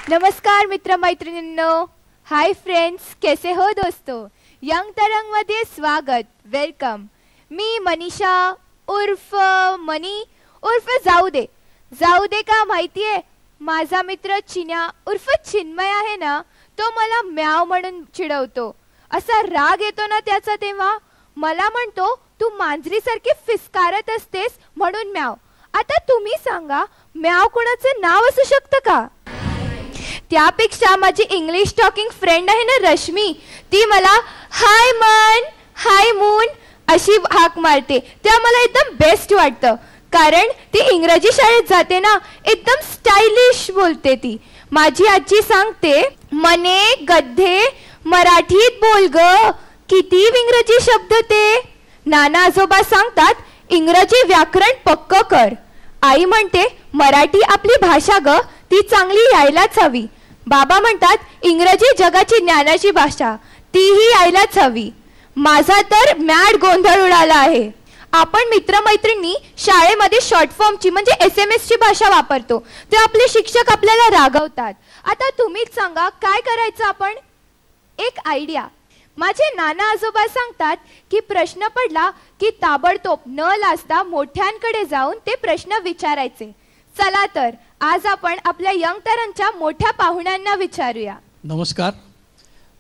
नमस्कार मित्र मैत्रिणींनो, हाय फ्रेंड्स, कैसे हो दोस्तों. यंग तरंगमध्ये स्वागत, वेलकम. मी मनीषा उर्फ मनी उर्फ जाऊ दे का माहितीये. माझा मित्र चिन्या उर्फ चिन्मय आहे ना, तो मला म्याव म्हणून चिडवतो. असा राग येतो ना त्याचा, तेव्हा मला म्हणतो तू मांजरीसारखी फिसकारत असतेस म्हणून म्याव. आता तुम्ही सांगा, म्याव कोणाचं नाव असू शकतं का. त्यापेक्षा माझी इंग्लिश टॉकिंग फ्रेंड आहे ना रश्मी, ती मला हाय मन हाय मून अशी हाक मारते. त्या मला एकदम बेस्ट वाटतं, कारण ती इंग्रजी शाळेत जाते ना, एकदम स्टायलिश बोलते ती. माझी आजी सांगते, मने गद्धे मराठीत बोल ग, किती इंग्रजी शब्द ते. नाना आजोबा सांगतात, इंग्रजी व्याकरण पक्क कर. आई म्हणते, मराठी आपली भाषा ग, ती चांगली यायलाच हवी. बाबा म्हणतात, इंग्रजी जगाची ज्ञानाची भाषा, तीही यायलाच हवी. माझा तर मॅड गोंधळ उडाला आहे. आपण मित्रमैत्रिणी शाळेमध्ये शॉर्ट फॉर्मची म्हणजे SMS ची भाषा वापरतो, ते आपले शिक्षक आपल्याला रागवतात. आता तुम्हीच सांगा काय करायचं आपण. एक आयडिया. माझे नाना आजोबा सांगतात की प्रश्न पडला की ताबडतोब न लाजता मोठ्यांकडे जाऊन ते प्रश्न विचारायचे. चला तर आज आपण आपल्या यंग तरंगच्या मोठ्या पाहुण्यांना विचारूया. नमस्कार,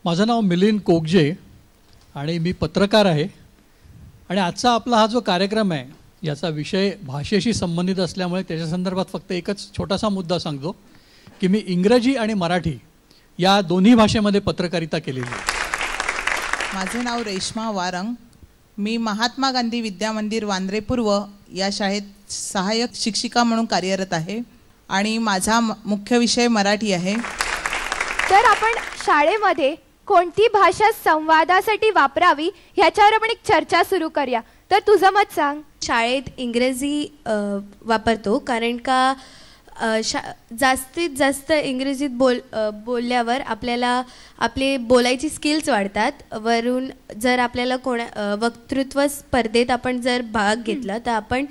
माझं नाव मिलिंद कोगजे आणि मी पत्रकार आहे. आणि आजचा आपला हा जो कार्यक्रम आहे याचा विषय भाषेशी संबंधित असल्यामुळे त्याच्या संदर्भात फक्त एकच छोटासा मुद्दा सांगतो की मी इंग्रजी आणि मराठी या दोन्ही भाषेमध्ये पत्रकारिता केलेली आहे. माझे नाव रेश्मा वारंग. मी महात्मा गांधी विद्या मंदिर वांद्रे पूर्व या शाळेत सहाय्यक शिक्षिका म्हणून कार्यरत आहे आणि माझा मुख्य विषय मराठी आहे. तर आपण शाळेमध्ये कोणती भाषा संवादासाठी वापरावी ह्याच्यावर आपण एक चर्चा सुरू करूया. तर तुझं मत सांग. शाळेत इंग्रजी वापरतो कारण का जास्तीत जास्त इंग्रजीत बोलल्यावर आपल्याला आपले बोलायची स्किल्स वाढतात. वरून जर आपल्याला वक्तृत्व स्पर्धेत आपण जर भाग घेतला तर आपण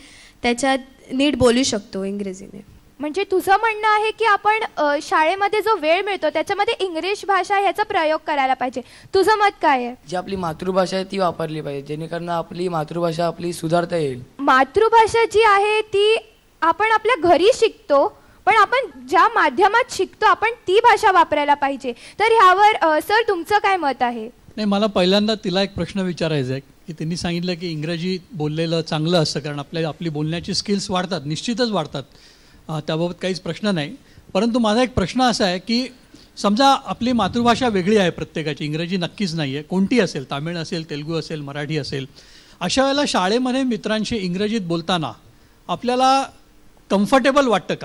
त्याच्यात नीट बोलू शकतो इंग्रजीने. म्हणजे तुझं म्हणणं आहे की आपण शाळेमध्ये जो वेळ मिळतो त्याच्यामध्ये इंग्लिश भाषा ह्याचा प्रयोग करायला पाहिजे. तुझं मत काय आहे. जी आपली मातृभाषा आहे ती वापरली पाहिजे, जेणेकरून आपली मातृभाषा आपली सुधारता येईल. मातृभाषा जी आहे ती आपण आपल्या घरी शिकतो, पण आपण ज्या माध्यमात शिकतो आपण ती भाषा वापरायला पाहिजे. तर ह्यावर सर तुमचं काय मत आहे. नाही, मला पहिल्यांदा तिला एक प्रश्न विचारायचा आहे की त्यांनी सांगितलं की इंग्रजी बोललेलं चांगलं असतं कारण आपली बोलण्याची स्किल्स वाढतात, निश्चितच वाढतात, त्याबाबत काहीच प्रश्न नाही. परंतु माझा एक प्रश्न असा आहे की समजा आपली मातृभाषा वेगळी आहे प्रत्येकाची, इंग्रजी नक्कीच नाही आहे, कोणती असेल, तामिळ असेल, तेलुगू असेल, मराठी असेल, अशा वेळेला शाळेमध्ये मित्रांशी इंग्रजीत बोलताना आपल्याला कम्फर्टेबल वाटतं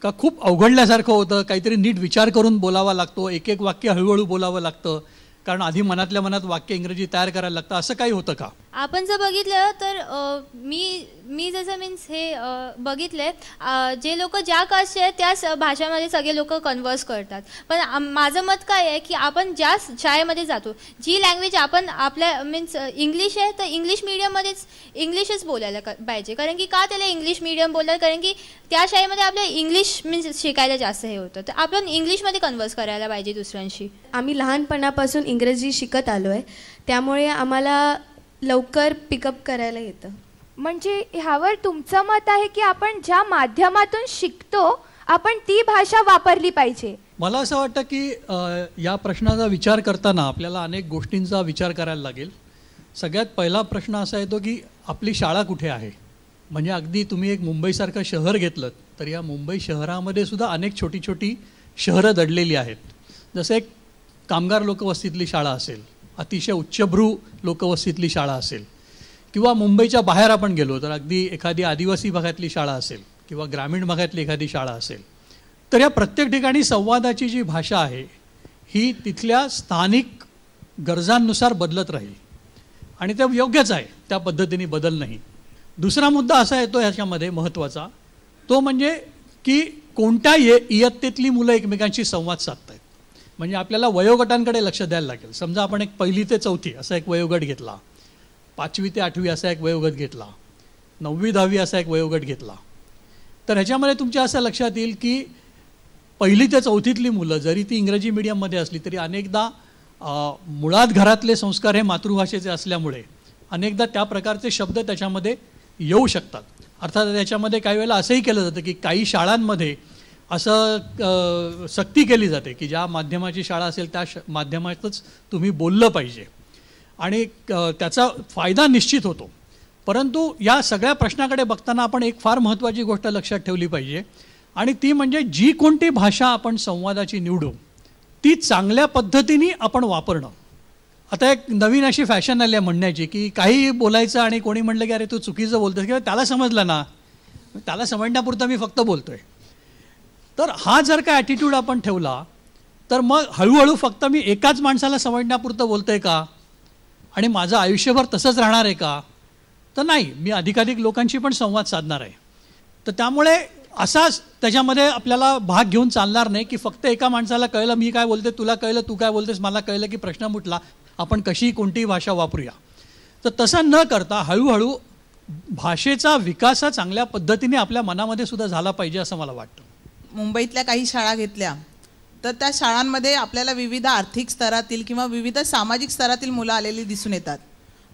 का खूप अवघडल्यासारखं होतं, काहीतरी नीट विचार करून बोलावा लागतो, एक एक वाक्य हळूहळू बोलावं लागतं कारण आधी मनातल्या मनात वाक्य इंग्रजी तयार करायला लागतं, असं काही होतं का. आपण जर बघितलं तर मी जसं मीन्स हे बघितले, जे लोक ज्या कास्टचे आहेत त्याच भाषामध्ये सगळे लोक कन्वर्स करतात. पण माझं मत काय आहे की आपण ज्या शाळेमध्ये जातो, जी लँग्वेज आपण आपल्या मीन्स इंग्लिश आहे तर इंग्लिश मीडियममध्येच इंग्लिशच बोलायला पाहिजे. कारण की का त्याला इंग्लिश मीडियम बोलतात, कारण की त्या शाळेमध्ये आपल्याला इंग्लिश मीन्स शिकायला जास्त हे होतं, तर आपण इंग्लिशमध्ये कन्वर्स करायला पाहिजे दुसऱ्यांशी. आम्ही लहानपणापासून इंग्रजी शिकत आलो आहे, त्यामुळे आम्हाला लवकर पिकअप करायला येतं. म्हणजे ह्यावर तुमचं मत आहे की आपण ज्या माध्यमातून शिकतो आपण ती भाषा वापरली पाहिजे. मला असं वाटतं की या प्रश्नाचा विचार करताना आपल्याला अनेक गोष्टींचा विचार करायला लागेल. सगळ्यात पहिला प्रश्न असा येतो की आपली शाळा कुठे आहे. म्हणजे अगदी तुम्ही एक मुंबईसारखं शहर घेतलं तर या मुंबई शहरामध्ये सुद्धा अनेक छोटी छोटी शहरं दडलेली आहेत. जसं एक कामगार लोकवस्तीतली शाळा असेल, अतिशय उच्चभ्रू लोकवस्तीतली शाळा असेल, किंवा मुंबईच्या बाहेर आपण गेलो तर अगदी एखादी आदिवासी भागातली शाळा असेल किंवा ग्रामीण भागातली एखादी शाळा असेल. तर या प्रत्येक ठिकाणी संवादाची जी भाषा आहे ही तिथल्या स्थानिक गरजांनुसार बदलत राहील आणि ते योग्यच आहे, त्या पद्धतीने बदल नाही. दुसरा मुद्दा असा येतो ह्याच्यामध्ये महत्त्वाचा, तो म्हणजे की कोणत्या इयत्तेतली मुलं एकमेकांशी संवाद साधत आहेत. म्हणजे आपल्याला वयोगटांकडे लक्ष द्यायला लागेल. समजा आपण एक 1ली ते 4थी असा एक वयोगट घेतला, 5वी ते 8वी असा एक वयोगट घेतला, 9वी 10वी असा एक वयोगट घेतला, तर ह्याच्यामध्ये तुमच्या असं लक्षात येईल की पहिली ते चौथीतली मुलं जरी ती इंग्रजी मीडियममध्ये असली तरी अनेकदा मुळात घरातले संस्कार हे मातृभाषेचे असल्यामुळे अनेकदा त्या प्रकारचे शब्द त्याच्यामध्ये येऊ शकतात. अर्थात त्याच्यामध्ये काही वेळेला असंही केलं जातं की काही शाळांमध्ये असं सक्ती केली जाते की ज्या माध्यमाची शाळा असेल त्या माध्यमातच तुम्ही बोललं पाहिजे आणि त्याचा फायदा निश्चित होतो. परंतु या सगळ्या प्रश्नाकडे बघताना आपण एक फार महत्त्वाची गोष्ट लक्षात ठेवली पाहिजे आणि ती म्हणजे जी कोणती भाषा आपण संवादाची निवडू ती चांगल्या पद्धतीने आपण वापरणं. आता एक नवीन अशी फॅशन आली आहे म्हणण्याची की काही बोलायचं आणि कोणी म्हटलं की अरे तू चुकीचं बोलतोस किंवा त्याला समजलं ना, त्याला समजण्यापुरतं मी फक्त बोलतोय. तर हा जर का ॲटिट्यूड आपण ठेवला तर मग हळूहळू फक्त मी एकाच माणसाला समजण्यापुरतं बोलतोय का आणि माझं आयुष्यभर तसंच राहणार आहे का, तर नाही, मी अधिकाधिक लोकांशी पण संवाद साधणार आहे. तर त्यामुळे असाच त्याच्यामध्ये आपल्याला भाग घेऊन चालणार नाही की फक्त एका माणसाला कळलं मी काय बोलते, तुला कळलं तू काय बोलतेस, मला कळलं की प्रश्न मुटला, आपण कशी कोणतीही भाषा वापरूया. तर तसं न करता हळूहळू भाषेचा विकास हा चांगल्या पद्धतीने आपल्या मनामध्ये सुद्धा झाला पाहिजे असं मला वाटतं. मुंबईतल्या काही शाळा घेतल्या तर त्या शाळांमध्ये आपल्याला विविध आर्थिक स्तरातील किंवा विविध सामाजिक स्तरातील मुलं आलेली दिसून येतात.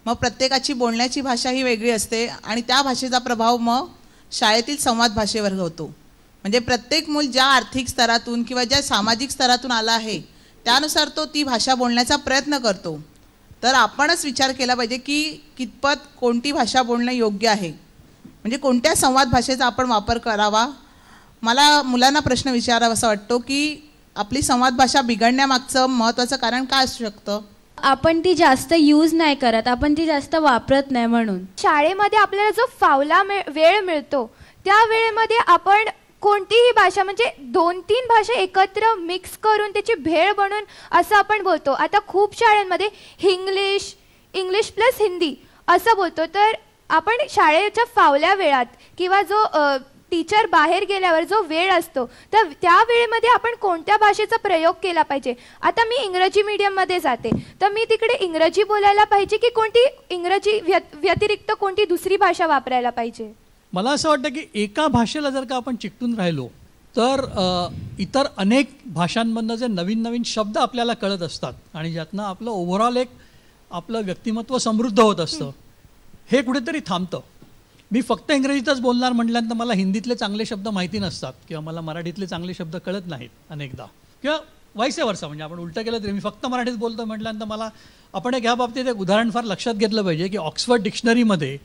मग प्रत्येकाची बोलण्याची भाषा ही वेगळी असते आणि त्या भाषेचा प्रभाव मग शाळेतील संवाद भाषेवर होतो. म्हणजे प्रत्येक मूल ज्या आर्थिक स्तरातून किंवा ज्या सामाजिक स्तरातून आला आहे त्यानुसार तो ती भाषा बोलण्याचा प्रयत्न करतो. तर आपणच विचार केला पाहिजे की कितपत कोणती भाषा बोलणं योग्य आहे, म्हणजे कोणत्या संवाद भाषेचा आपण वापर करावा. मला मुलांना प्रश्न विचारावासा वाटतो की आपली संवाद भाषा बिघडण्यामागचं महत्त्वाचं कारण काय असू शकतं. आपण ती जास्त यूज नाही करत, आपण ती जास्त वापरत नाही म्हणून. शाळेमध्ये आपल्याला जो फावला वेळ मिळतो त्या वेळेमध्ये आपण कोणतीही भाषा म्हणजे 2-3 भाषा एकत्र मिक्स करून त्याची भेळ बनवून असं आपण बोलतो. आता खूप शाळांमध्ये इंग्लिश प्लस हिंदी असं बोलतो. तर आपण शाळेच्या फावल्या वेळात किंवा जो टीचर बाहेर गेल्यावर जो वेळ असतो तर त्या वेळेमध्ये आपण कोणत्या भाषेचा प्रयोग केला पाहिजे. आता मी इंग्रजी मीडियममध्ये जाते तर मी तिकडे इंग्रजी बोलायला पाहिजे की कोणती इंग्रजी व्यतिरिक्त कोणती दुसरी भाषा वापरायला पाहिजे. मला असं वाटतं की एका भाषेला जर का आपण चिकटून राहिलो तर इतर अनेक भाषांमधनं जे नवीन नवीन शब्द आपल्याला कळत असतात आणि ज्यातनं आपलं ओव्हरऑल एक आपलं व्यक्तिमत्व समृद्ध होत असतं हे कुठेतरी थांबतं. मी फक्त इंग्रजीतच बोलणार म्हटल्यानंतर मला हिंदीतले चांगले शब्द माहिती नसतात किंवा मला मराठीतले चांगले शब्द कळत नाहीत अनेकदा, किंवा वाईस वर्सा. म्हणजे आपण उलटं केलं तरी मी फक्त मराठीत बोलतो म्हटल्यानंतर मला आपण एक ह्या बाबतीत एक उदाहरण फार लक्षात घेतलं पाहिजे की ऑक्सफर्ड डिक्शनरीमध्ये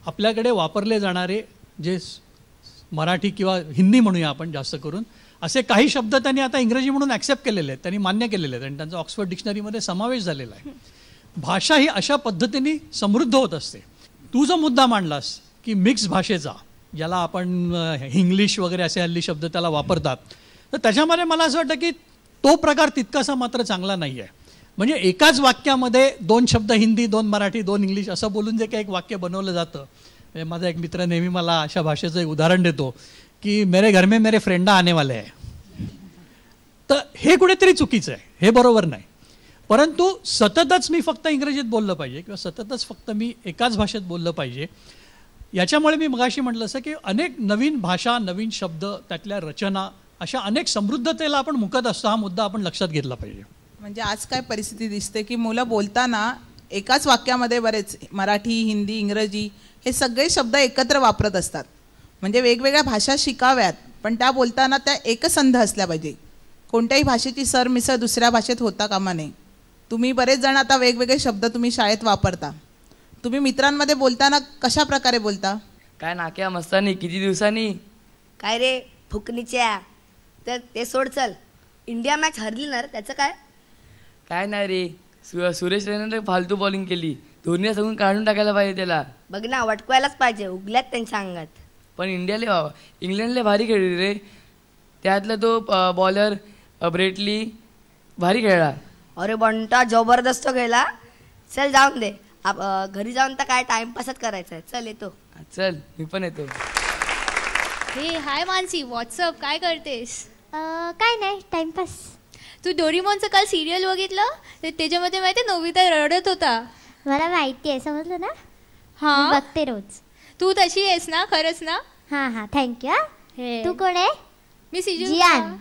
आपल्याकडे वापरले जाणारे जे मराठी किंवा हिंदी म्हणूया आपण जास्त करून असे काही शब्द त्यांनी आता इंग्रजी म्हणून ॲक्सेप्ट केलेले आहेत, त्यांनी मान्य केलेले आहेत आणि त्यांचा ऑक्सफर्ड डिक्शनरीमध्ये समावेश झालेला आहे. भाषा ही अशा पद्धतीने समृद्ध होत असते. तू जो मुद्दा मांडलास की मिक्स भाषेचा, ज्याला आपण इंग्लिश वगैरे असे हल्ली शब्द त्याला वापरतात, तर त्याच्यामध्ये मला असं वाटतं की तो प्रकार तितकासा मात्र चांगला नाही आहे. म्हणजे एकाच वाक्यामध्ये 2 शब्द हिंदी, 2 मराठी, 2 इंग्लिश असं बोलून जे काही एक वाक्य बनवलं जातं. म्हणजे माझा एक मित्र नेहमी मला अशा भाषेचं एक उदाहरण देतो की मेरे घर में मेरे फ्रेंडा आने वाले आहे. तर हे कुठेतरी चुकीचं आहे, हे बरोबर नाही. परंतु सततच मी फक्त इंग्रजीत बोललं पाहिजे किंवा सततच फक्त मी एकाच भाषेत बोललं पाहिजे याच्यामुळे मी मगाशी म्हटलं असं की अनेक नवीन भाषा, नवीन शब्द, त्यातल्या रचना अशा अनेक समृद्धतेला आपण मुकत असतो. हा मुद्दा आपण लक्षात घेतला पाहिजे. म्हणजे आज काय परिस्थिती दिसते की मुलं बोलताना एकाच वाक्यामध्ये बरेच मराठी, हिंदी, इंग्रजी हे सगळे शब्द एकत्र वापरत असतात. म्हणजे वेगवेगळ्या भाषा शिकाव्यात पण त्या बोलताना त्या एकसंध असल्या पाहिजे. कोणत्याही भाषेची सरमिसळ दुसऱ्या भाषेत होता कामा नये. तुम्ही बरेच जण आता वेगवेगळे शब्द तुम्ही शाळेत वापरता. तुम्ही मित्रांमध्ये बोलताना कशा प्रकारे बोलता. काय नाक्या मस्तानी, किती दिवसांनी. काय रे फुकणीच्या, तर ते सोड चल. इंडिया मॅच हरली ना, त्याचं काय. काय नाही रे, सुरेश रैनाने फालतू बॉलिंग केली, धोनीला सांगून काढून टाकायला पाहिजे त्याला. बघ ना, वटकवायलाच पाहिजे, उगल्यात त्यांच्या अंगात. पण इंग्लंडले भारी खेळली रे. त्यातला तो बॉलर ब्रेटली भारी खेळला. अरे बंटा जबरदस्त खेळला. चल जाऊन दे, घरी जाऊन तर काय टाइमपासच करायचा आहे. चल येतो. चल मी पण येतो. हे हाय मानसी, व्हॉट्सअप काय करतेस. काय नाही, टाइमपास. तू डोरीमॉनचं काल सिरियल बघितलं, त्याच्यामध्ये माहिती आहे नोबिता रडत होता. मला माहिती आहे, समजलं ना. हां बघते रोज. तू तशी आहेस ना, खरंच ना. हां हां, थँक्यू. तू कोण आहे. मी सिजू. जियान.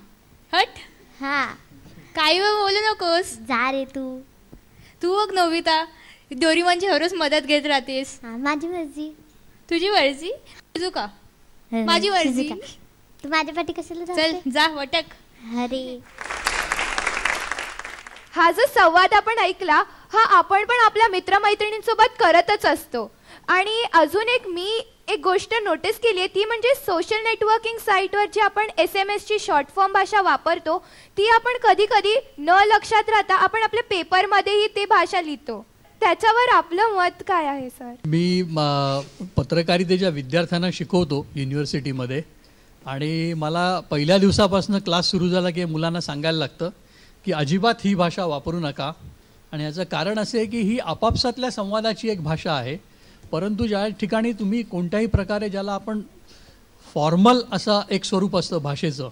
हट हा काही वेळ बोलू नकोस. जा रे तू. तू बघ नोबिता, डोरेमॉनची हररोज मदत घेत राहतेस. हा माझी मर्जी. तुझी मर्जी? तुझू का? माझी मर्जी. तुझी का? तू माझ्या पाठी कशाला चल जाते? जा वटक. अरे हा जो संवाद आपण ऐकला हा आपण पण आपल्या मित्रमैत्रिणींसोबत करतच असतो. आणि अजून एक गोष्ट नोटीस केली आहे ती म्हणजे सोशल नेटवर्किंग साईटवर जी आपण SMS ची शॉर्ट फॉर्म भाषा वापरतो ती आपण कधी कधी न लक्षात राहता आपण आपल्या पेपरमध्येही ती भाषा लिहितो. त्याच्यावर आपलं मत काय आहे सर? मी पत्रकारितेच्या विद्यार्थ्यांना शिकवतो युनिव्हर्सिटीमध्ये आणि मला पहिल्या दिवसापासून क्लास सुरू झाला की मुलांना सांगायला लागतं की अजिबात ही भाषा वापरू नका. आणि याचं कारण असे आहे की ही आपापसातल्या संवादाची एक भाषा आहे, परंतु ज्या ठिकाणी तुम्ही कोणत्याही प्रकारे ज्याला आपण फॉर्मल असं एक स्वरूप असतं भाषेचं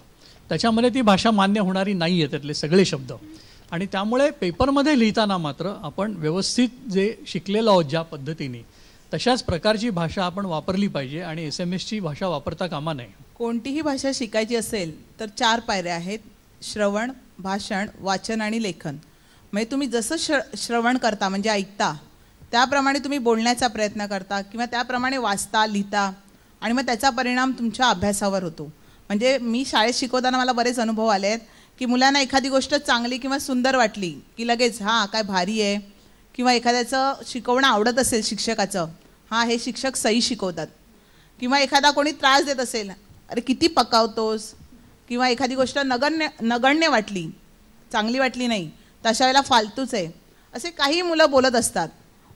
त्याच्यामध्ये ती भाषा मान्य होणारी नाही आहे त्यातले सगळे शब्द. आणि त्यामुळे पेपरमध्ये लिहिताना मात्र आपण व्यवस्थित जे शिकलेलो आहोत ज्या पद्धतीने तशाच प्रकारची भाषा आपण वापरली पाहिजे आणि SMS ची भाषा वापरता कामा नये. कोणतीही भाषा शिकायची असेल तर 4 पायऱ्या आहेत: श्रवण, भाषण, वाचन आणि लेखन. म्हणजे तुम्ही जसं श्रवण करता म्हणजे ऐकता त्याप्रमाणे तुम्ही बोलण्याचा प्रयत्न करता किंवा त्याप्रमाणे वाचता लिहिता आणि मग त्याचा परिणाम तुमच्या अभ्यासावर होतो. म्हणजे मी शाळेत शिकवताना मला बरेच अनुभव आले आहेत की मुलांना एखादी गोष्ट चांगली किंवा सुंदर वाटली की लगेच हां काय भारी आहे, किंवा एखाद्याचं शिकवणं आवडत असेल शिक्षकाचं, हां हे शिक्षक सही शिकवतात, किंवा एखादा कोणी त्रास देत असेल, अरे किती पकावतोस, किंवा एखादी गोष्ट नगण्य वाटली, चांगली वाटली नाही, तशा वेळेला फालतूच आहे, असे काही मुलं बोलत असतात.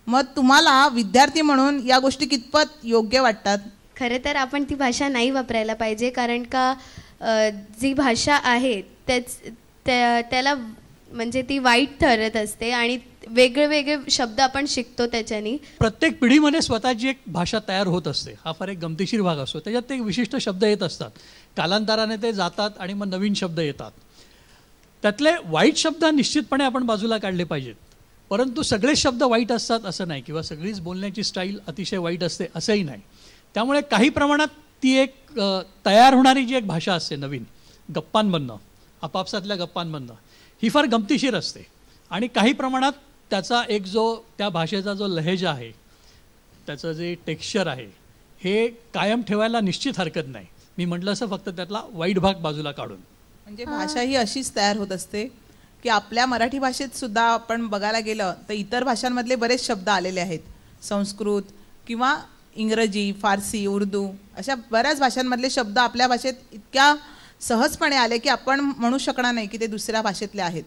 मग तुम्हाला विद्यार्थी म्हणून या गोष्टी कितपत योग्य वाटतात? खरं तर आपण ती भाषा नाही वापरायला पाहिजे, कारण का जी भाषा आहे त्याला म्हणजे ती वाईट ठरत असते आणि वेगळे वेगळे शब्द आपण शिकतो त्याच्यानी. प्रत्येक पिढीमध्ये स्वतःची एक भाषा तयार होत असते, हा फार एक गमतीशीर भाग असतो. त्याच्यात ते विशिष्ट शब्द येत असतात, कालांतराने ते जातात आणि मग नवीन शब्द येतात. त्यातले वाईट शब्द निश्चितपणे आपण बाजूला काढले पाहिजेत, परंतु सगळेच शब्द वाईट असतात असं नाही, किंवा सगळीच बोलण्याची स्टाईल अतिशय वाईट असते असंही नाही. त्यामुळे काही प्रमाणात ती एक तयार होणारी जी एक भाषा असते नवीन गप्पांमधनं, आपापसातल्या गप्पांमधनं, ही फार गमतीशीर असते. आणि काही प्रमाणात त्याचा एक त्या भाषेचा जो लहेजा आहे, त्याचं जे टेक्स्चर आहे, हे कायम ठेवायला निश्चित हरकत नाही. मी म्हटलं असं फक्त त्यातला वाईट भाग बाजूला काढून. म्हणजे भाषा ही अशीच तयार होत असते की आपल्या मराठी भाषेत सुद्धा आपण बघायला गेलं तर इतर भाषांमधले बरेच शब्द आलेले आहेत. संस्कृत किंवा इंग्रजी, फारसी, उर्दू अशा बऱ्याच भाषांमधले शब्द आपल्या भाषेत इतक्या सहजपणे आले की आपण म्हणू शकणार नाही की ते दुसऱ्या भाषेतले आहेत.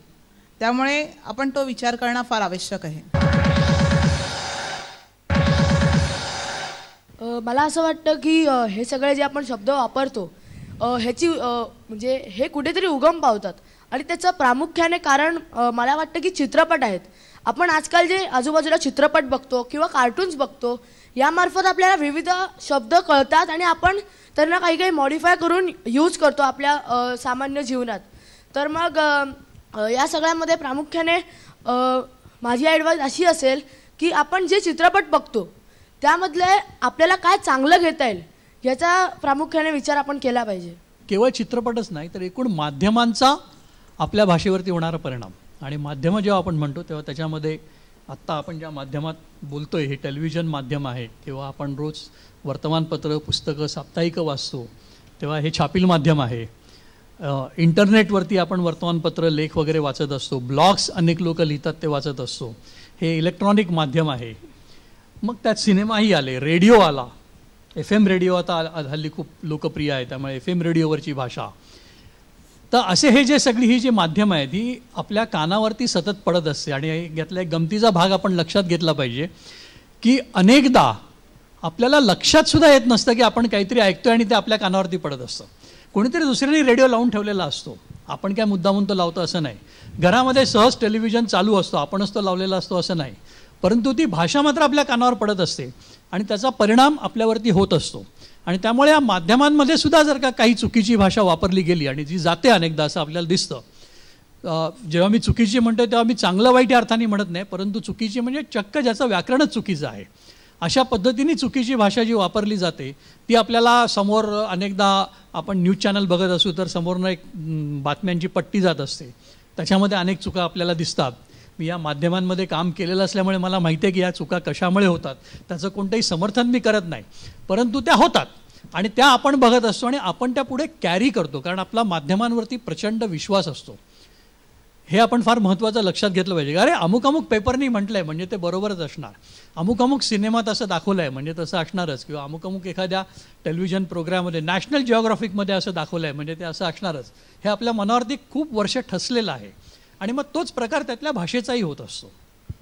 त्यामुळे आपण तो विचार करणं फार आवश्यक आहे. मला असं वाटतं की हे सगळे जे आपण शब्द वापरतो ह्याची म्हणजे हे कुठेतरी उगम पावतात आणि त्याचं प्रामुख्याने कारण मला वाटतं की चित्रपट आहेत. आपण आजकाल जे आजूबाजूला चित्रपट बघतो किंवा कार्टून्स बघतो यामार्फत आपल्याला विविध शब्द कळतात आणि आपण त्यांना काही काही मॉडिफाय करून यूज करतो आपल्या सामान्य जीवनात. तर मग या सगळ्यामध्ये प्रामुख्याने माझी ॲडवाईस अशी असेल की आपण जे चित्रपट बघतो त्यामधले आपल्याला काय चांगलं घेता येईल याचा प्रामुख्याने विचार आपण केला पाहिजे. केवळ चित्रपटच नाही तर एकूण माध्यमांचा आपल्या भाषेवरती होणारा परिणाम. आणि माध्यमं जेव्हा आपण म्हणतो तेव्हा त्याच्यामध्ये आत्ता आपण ज्या माध्यमात बोलतोय हे टेलिव्हिजन माध्यम आहे, किंवा आपण रोज वर्तमानपत्र, पुस्तकं, साप्ताहिकं वाचतो तेव्हा हे छापील माध्यम आहे. इंटरनेटवरती आपण वर्तमानपत्र, लेख वगैरे वाचत असतो, ब्लॉग्स अनेक लोक लिहितात ते वाचत असतो, हे इलेक्ट्रॉनिक माध्यम आहे. मग त्यात सिनेमाही आले, रेडिओ आला, FM रेडिओ आता हल्ली खूप लोकप्रिय आहे, त्यामुळे FM रेडिओवरची भाषा. तर असे हे जे सगळी ही जी माध्यमं आहेत ही आपल्या कानावरती सतत पडत असते. आणि यातला एक गमतीचा भाग आपण लक्षात घेतला पाहिजे की अनेकदा आपल्याला लक्षात सुद्धा येत नसतं की आपण काहीतरी ऐकतोय आणि ते आपल्या कानावरती पडत असतं. कोणीतरी दुसऱ्याने रेडिओ लावून ठेवलेला असतो, आपण काय मुद्दामून तो लावतो असं नाही. घरामध्ये सहज टेलिव्हिजन चालू असतो, आपणच तो लावलेला असतो असं नाही, परंतु ती भाषा मात्र आपल्या कानावर पडत असते आणि त्याचा परिणाम आपल्यावरती होत असतो. आणि त्यामुळे या माध्यमांमध्ये सुद्धा जर का काही चुकीची भाषा वापरली गेली, आणि जी जाते अनेकदा असं आपल्याला दिसतं. जेव्हा मी चुकीची म्हणतो तेव्हा मी चांगलं वाईट या अर्थाने म्हणत नाही, परंतु चुकीची म्हणजे चक्क ज्याचं व्याकरणच चुकीचं आहे. अशा पद्धतीने चुकीची भाषा जी वापरली जाते ती आपल्याला समोर अनेकदा आपण न्यूज चॅनल बघत असू तर समोरनं एक बातम्यांची पट्टी जात असते, त्याच्यामध्ये अनेक चुका आपल्याला दिसतात. मी या माध्यमांमध्ये काम केलेलं असल्यामुळे मला माहिती आहे की या चुका कशामुळे होतात. त्याचं कोणतंही समर्थन मी करत नाही, परंतु त्या होतात आणि त्या आपण बघत असतो आणि आपण त्या पुढे कॅरी करतो, कारण आपला माध्यमांवरती प्रचंड विश्वास असतो. हे आपण फार महत्त्वाचं लक्षात घेतलं पाहिजे. अरे अमुक अमुक पेपरनी म्हटलं आहे म्हणजे ते बरोबरच असणार, अमुक अमुक सिनेमात असं दाखवलं आहे म्हणजे तसं असणारच, किंवा अमुक अमुक एखाद्या टेलिव्हिजन प्रोग्राममध्ये नॅशनल जिओग्राफिकमध्ये असं दाखवलं आहे म्हणजे ते असं असणारच. हे आपल्या मनावरती खूप वर्ष ठसलेलं आहे आणि मग तोच प्रकार त्यातल्या भाषेचाही होत असतो.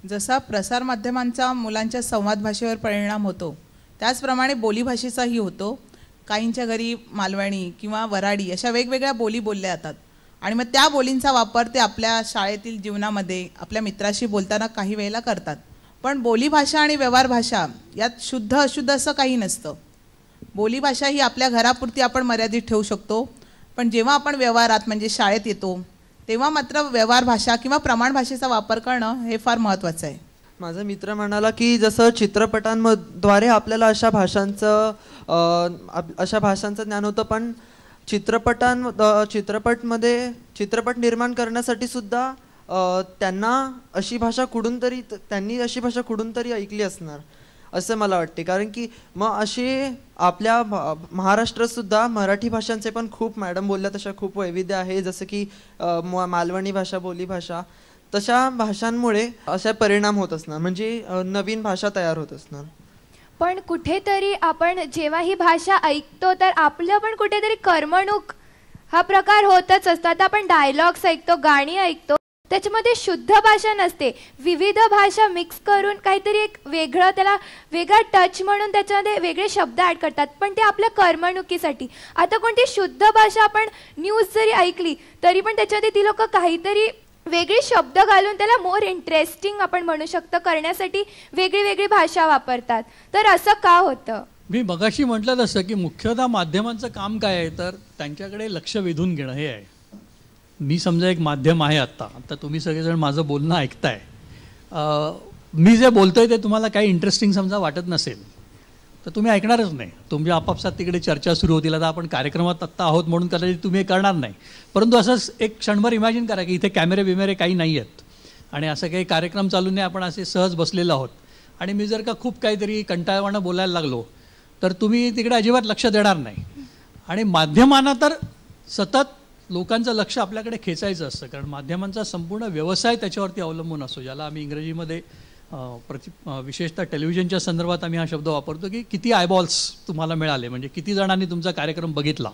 जसा प्रसारमाध्यमांचा मुलांच्या संवाद भाषेवर परिणाम होतो त्याचप्रमाणे बोलीभाषेचाही होतो. काहींच्या घरी मालवणी किंवा वराडी अशा वेगवेगळ्या बोली बोलल्या जातात आणि मग त्या बोलींचा वापर ते आपल्या शाळेतील जीवनामध्ये आपल्या मित्राशी बोलताना काही वेळेला करतात. पण बोलीभाषा आणि व्यवहार भाषा यात शुद्ध अशुद्ध असं काही नसतं. बोलीभाषा ही आपल्या घरापुरती आपण मर्यादित ठेवू शकतो, पण जेव्हा आपण व्यवहारात म्हणजे शाळेत येतो तेव्हा मात्र व्यवहार भाषा किंवा प्रमाण भाषेचा वापर करणं हे फार महत्त्वाचं आहे. माझा मित्र म्हणाला की जसं चित्रपटांद्वारे आपल्याला अशा भाषांचं ज्ञान होतं, पण चित्रपट निर्माण करण्यासाठी सुद्धा त्यांनी अशी भाषा कुठून तरी ऐकली असणार असं मला वाटते. कारण की मग असे आपल्या महाराष्ट्रात सुद्धा मराठी भाषांचे पण खूप, मॅडम बोलल्या तशा खूप वैविध्य आहे, जसं की मालवणी भाषा, बोली भाषा, तशा भाषांमुळे असा परिणाम होत असणार, म्हणजे नवीन भाषा तयार होत असणार. पण कुठेतरी आपण जेव्हा ही भाषा ऐकतो तर आपलं पण कुठेतरी करमणूक हा प्रकार होतच असतो. आता आपण डायलॉग्स ऐकतो, गाणी ऐकतो, त्याच्यामध्ये शुद्ध भाषा नसते, विविध भाषा मिक्स करून काहीतरी एक वेगळं, त्याला वेगळा टच म्हणून त्याच्यामध्ये वेगळे शब्द ॲड करतात, पण ते आपल्या करमणुकीसाठी. आता कोणती शुद्ध भाषा आपण न्यूज जरी ऐकली तरी पण त्याच्यामध्ये ती लोक काहीतरी वेगळे शब्द घालून त्याला मोर इंटरेस्टिंग आपण म्हणू शकतो करण्यासाठी वेगळी वेगळी भाषा वापरतात. तर असं का होतं? मी मगाशी म्हटलं तसं की मुख्यतः माध्यमांचं काम काय आहे तर त्यांच्याकडे लक्ष वेधून घेणं हे आहे. मी समजा एक माध्यम आहे, आत्ता तुम्ही सगळेजण माझं बोलणं ऐकताय, मी जे बोलतोय ते तुम्हाला काही इंटरेस्टिंग समजा वाटत नसेल तर तुम्ही ऐकणारच नाही, तुमच्या आपापसात तिकडे चर्चा सुरू होतील. आता आपण कार्यक्रमात आत्ता आहोत म्हणून कदाचित तुम्ही हे करणार नाही, परंतु असंच एक क्षणभर इमॅजिन करा की इथे कॅमेरे बिमेरे काही नाही आहेत आणि असं काही कार्यक्रम चालू नाही, आपण असे सहज बसलेलो आहोत आणि मी जर का खूप काहीतरी कंटाळवाणं बोलायला लागलो तर तुम्ही तिकडे अजिबात लक्ष देणार नाही. आणि माध्यमांना तर सतत लोकांचं लक्ष आपल्याकडे खेचायचं असतं, कारण माध्यमांचा संपूर्ण व्यवसाय त्याच्यावरती अवलंबून असतो, ज्याला आम्ही इंग्रजीमध्ये विशेषतः टेलिव्हिजनच्या संदर्भात आम्ही हा शब्द वापरतो की किती आयबॉल्स तुम्हाला मिळाले, म्हणजे किती जणांनी तुमचा कार्यक्रम बघितला.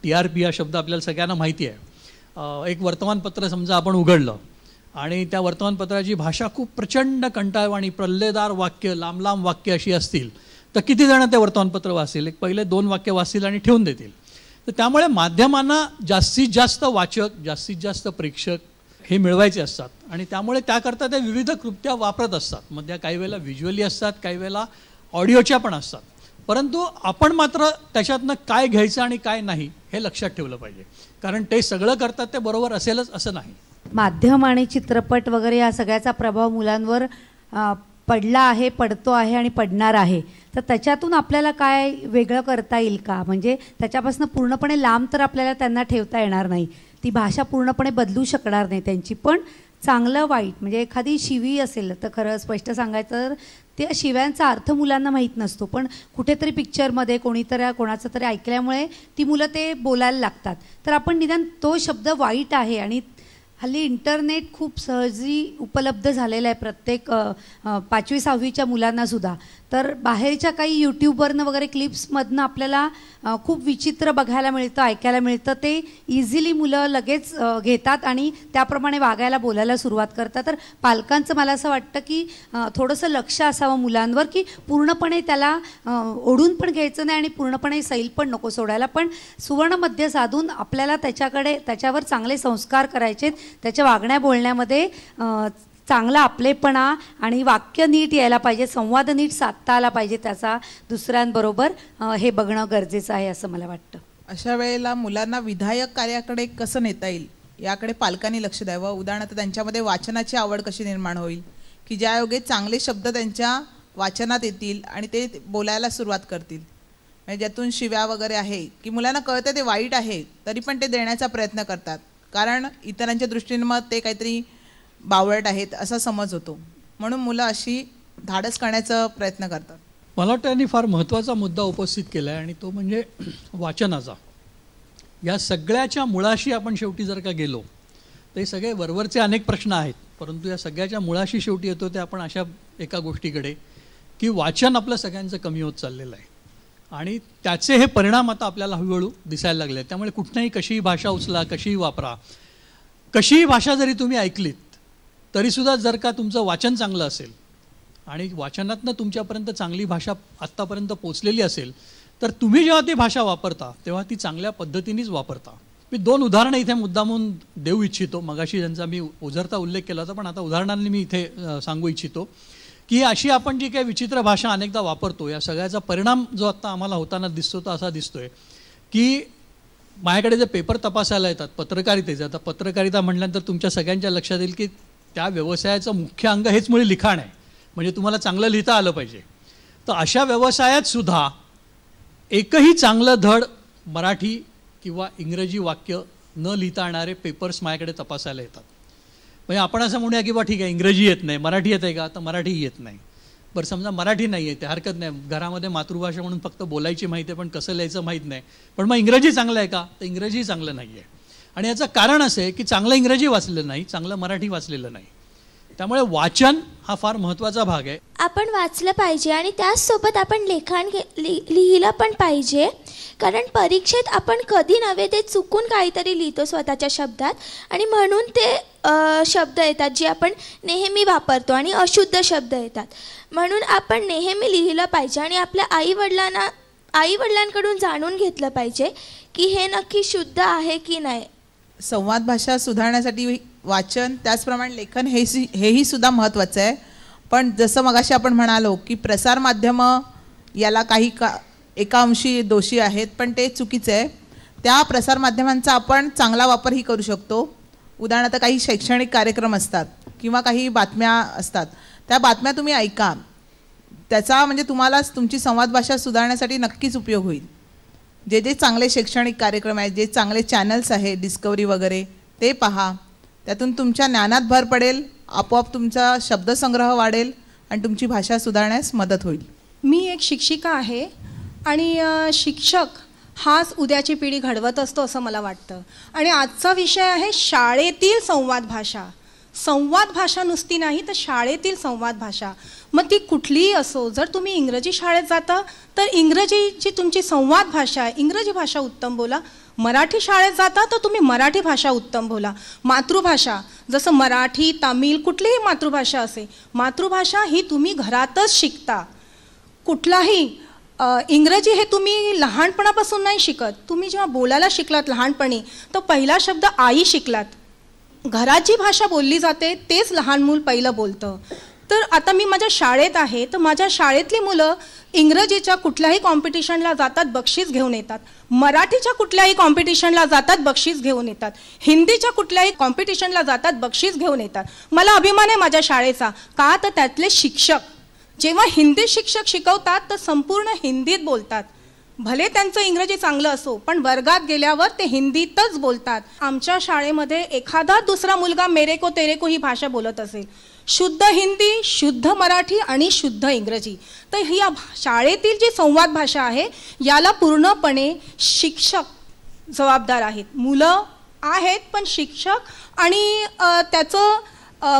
TRP हा शब्द आपल्याला सगळ्यांना माहिती आहे. एक वर्तमानपत्र समजा आपण उघडलं आणि त्या वर्तमानपत्राची भाषा खूप प्रचंड कंटाळवाणी, प्रल्लेदार वाक्य, लांब लांब वाक्य अशी असतील तर किती जण ते वर्तमानपत्र वाचतील? एक पहिले 2 वाक्य वाचतील आणि ठेवून देतील. तर त्यामुळे माध्यमांना जास्तीत जास्त वाचक, जास्तीत जास्त प्रेक्षक हे मिळवायचे असतात आणि त्यामुळे त्याकरता ते विविध कृत्या वापरत असतात. मग त्या काही वेळेला व्हिज्युअली असतात, काही वेळेला ऑडिओच्या पण असतात, परंतु आपण मात्र त्याच्यातनं काय घ्यायचं आणि काय नाही हे लक्षात ठेवलं पाहिजे, कारण ते सगळं करतात ते बरोबर असेलच असं नाही. माध्यम आणि चित्रपट वगैरे या सगळ्याचा प्रभाव मुलांवर पडला आहे, पडतो आहे आणि पडणार आहे. तर त्याच्यातून आपल्याला काय वेगळं करता येईल का? म्हणजे त्याच्यापासून पूर्णपणे लांब तर आपल्याला त्यांना ठेवता येणार नाही, ती भाषा पूर्णपणे बदलू शकणार नाही त्यांची, पण चांगलं वाईट म्हणजे एखादी शिवी असेल तर खरं स्पष्ट सांगायचं तर त्या शिव्यांचा अर्थ मुलांना माहीत नसतो, पण कुठेतरी पिक्चरमध्ये कोणाचं तरी ऐकल्यामुळे ती मुलं ते बोलायला लागतात. तर आपण निदान तो शब्द वाईट आहे आणि हल्ली इंटरनेट खूप सहजी उपलब्ध झालेलं आहे प्रत्येक 5वी 6वीच्या मुलांनासुद्धा, तर बाहेरच्या काही यूट्यूबवरनं वगैरे क्लिप्समधनं आपल्याला खूप विचित्र बघायला मिळतं, ऐकायला मिळतं. ते इझिली मुलं लगेच घेतात आणि त्याप्रमाणे वागायला बोलायला सुरुवात करतात. तर पालकांचं मला असं वाटतं की थोडंसं लक्ष असावं मुलांवर, की पूर्णपणे त्याला ओढून पण घ्यायचं नाही आणि पूर्णपणे सैल पण नको सोडायला, पण सुवर्ण मध्य साधून आपल्याला त्याच्यावर चांगले संस्कार करायचे, त्याच्या वागण्या बोलण्यामध्ये चांगला आपलेपणा आणि वाक्य नीट यायला पाहिजे, संवाद नीट साधता आला पाहिजे त्याचा दुसऱ्यांबरोबर, हे बघणं गरजेचं आहे असं मला वाटतं. अशा वेळेला मुलांना विधायक कार्याकडे कसं नेता येईल याकडे पालकांनी लक्ष द्यावं. उदाहरणार्थ त्यांच्यामध्ये वाचनाची आवड कशी निर्माण होईल, की ज्यायोगे चांगले शब्द त्यांच्या वाचनात येतील आणि ते बोलायला सुरुवात करतील. म्हणजे ज्यातून शिव्या वगैरे आहे की मुलांना कळतं ते वाईट आहे तरी पण ते देण्याचा प्रयत्न करतात, कारण इतरांच्या दृष्टीने मग ते काहीतरी बावळट आहेत असा समज होतो. म्हणून मुलं अशी धाडस करण्याचा प्रयत्न करतात. मला वाटतं यांनी फार महत्त्वाचा मुद्दा उपस्थित केला आहे आणि तो म्हणजे वाचनाचा. या सगळ्याच्या मुळाशी आपण शेवटी जर का गेलो तर हे सगळे वरवरचे अनेक प्रश्न आहेत, परंतु या सगळ्याच्या मुळाशी शेवटी येतो ते आपण अशा एका गोष्टीकडे की वाचन आपलं सगळ्यांचं कमी होत चाललेलं आहे आणि त्याचे हे परिणाम आता आपल्याला हळूहळू दिसायला लागले आहेत. त्यामुळे कुठनंही कशीही भाषा उचला, कशीही वापरा, कशीही भाषा जरी तुम्ही ऐकलीत तरीसुद्धा जर का तुमचं वाचन चांगलं असेल आणि वाचनातनं तुमच्यापर्यंत चांगली भाषा आत्तापर्यंत पोचलेली असेल तर तुम्ही जेव्हा ती भाषा वापरता तेव्हा ती चांगल्या पद्धतीनेच वापरता. मी 2 उदाहरणं इथे मुद्दामून देऊ इच्छितो. मगाशी ज्यांचा मी ओझरता उल्लेख केला होता, पण आता उदाहरणांनी मी इथे सांगू इच्छितो की अशी आपण जी काही विचित्र भाषा अनेकदा वापरतो, या सगळ्याचा परिणाम जो आत्ता आम्हाला होताना दिसतो तो असा दिसतोय की माझ्याकडे जे पेपर तपासायला येतात पत्रकारितेचे, आता पत्रकारिता म्हटल्यानंतर तुमच्या सगळ्यांच्या लक्षात येईल की त्या व्यवसायाचं मुख्य अंग हेच मुळे लिखाण आहे, म्हणजे तुम्हाला चांगलं लिहिता आलं पाहिजे. तर अशा व्यवसायात सुद्धा एकही चांगलं धड मराठी किंवा इंग्रजी वाक्य न लिहिता येणारे पेपर्स माझ्याकडे तपासायला येतात. म्हणजे आपण असं म्हणूया की बा ठीक आहे इंग्रजी येत नाही, मराठी येत आहे का, तर मराठी येत नाही. बरं समजा मराठी नाही येते, हरकत नाही, घरामध्ये मातृभाषा म्हणून फक्त बोलायची माहिती आहे पण कसं लिहायचं माहीत नाही, पण मग इंग्रजी चांगलं आहे का, तर इंग्रजी चांगलं नाही आहे. आणि याचं कारण असं आहे की चांगलं इंग्रजी वाचलेलं नाही, चांगलं मराठी वाचलेलं नाही. त्यामुळे वाचन हा फार महत्त्वाचा भाग आहे. आपण वाचलं पाहिजे आणि त्याचसोबत आपण लेखन लिहिलं पण पाहिजे, कारण परीक्षेत आपण कधी नव्हे ते चुकून काहीतरी लिहितो स्वतःच्या शब्दात आणि म्हणून ते शब्द येतात जे आपण नेहमी वापरतो आणि अशुद्ध शब्द येतात. म्हणून आपण नेहमी लिहिलं पाहिजे आणि आपल्या आईवडिलांकडून जाणून घेतलं पाहिजे की हे नक्की शुद्ध आहे की नाही. संवाद भाषा सुधारण्यासाठी वाचन त्याचप्रमाणे लेखन हेही सुद्धा महत्त्वाचं आहे. पण जसं मगाशी आपण म्हणालो की प्रसारमाध्यमं याला काही एका अंशी दोषी आहेत, पण ते चुकीचं आहे. त्या प्रसारमाध्यमांचा आपण चांगला वापरही करू शकतो. उदाहरणार्थ काही शैक्षणिक कार्यक्रम असतात किंवा काही बातम्या असतात, त्या बातम्या तुम्ही ऐका, त्याचा म्हणजे तुम्हाला तुमची संवाद भाषा सुधारण्यासाठी नक्कीच उपयोग होईल. जे जे चांगले शैक्षणिक कार्यक्रम आहेत, जे चांगले चॅनल्स आहेत डिस्कवरी वगैरे, ते पहा, त्यातून तुमच्या ज्ञानात भर पडेल, आपोआप तुमचा शब्दसंग्रह वाढेल आणि तुमची भाषा सुधारण्यास मदत होईल. मी एक शिक्षिका आहे आणि शिक्षक हाच उद्याची पिढी घडवत असतो असं मला वाटतं. आणि आजचा विषय आहे शाळेतील संवाद भाषा. संवाद भाषा नुसती नाही तर शाळेतील संवाद भाषा, मग ती कुठलीही असो. जर तुम्ही इंग्रजी शाळेत जाता तर इंग्रजीची तुमची संवाद भाषा आहे, इंग्रजी भाषा उत्तम बोला. मराठी शाळेत जाता तर तुम्ही मराठी भाषा उत्तम बोला. मातृभाषा जसं मराठी, तामिळ, कुठलीही मातृभाषा असे, मातृभाषा ही तुम्ही घरातच शिकता. कुठलाही इंग्रजी हे तुम्ही लहानपणापासून नाही शिकत. तुम्ही जेव्हा बोलायला शिकलात लहानपणी तर पहिला शब्द आई शिकलात. घरात जी भाषा बोलली जाते तेच लहान मूल पहिलं बोलतं. तर आता मी माझ्या शाळेत आहे तर माझ्या शाळेतली मुलं इंग्रजीच्या कुठल्याही कॉम्पिटिशनला जातात, बक्षीस घेऊन येतात. मराठीच्या कुठल्याही कॉम्पिटिशनला जातात, बक्षीस घेऊन येतात. हिंदीच्या कुठल्याही कॉम्पिटिशनला जातात, बक्षीस घेऊन येतात. मला अभिमान आहे माझ्या शाळेचा. का तर त्यातले शिक्षक जेव्हा हिंदी शिक्षक शिकवतात तर संपूर्ण हिंदीत बोलतात. भले त्यांचं इंग्रजी चांगलं असो पण वर्गात गेल्यावर ते हिंदीतच बोलतात. आमच्या शाळेमध्ये एखादा दुसरा मुलगा मेरे को तेरे को ही भाषा बोलत असेल. शुद्ध हिंदी, शुद्ध मराठी आणि शुद्ध इंग्रजी. तर ही शाळेतील जी संवाद भाषा आहे याला पूर्णपणे शिक्षक जबाबदार आहेत. मुलं आहेत पण शिक्षक आणि त्याचं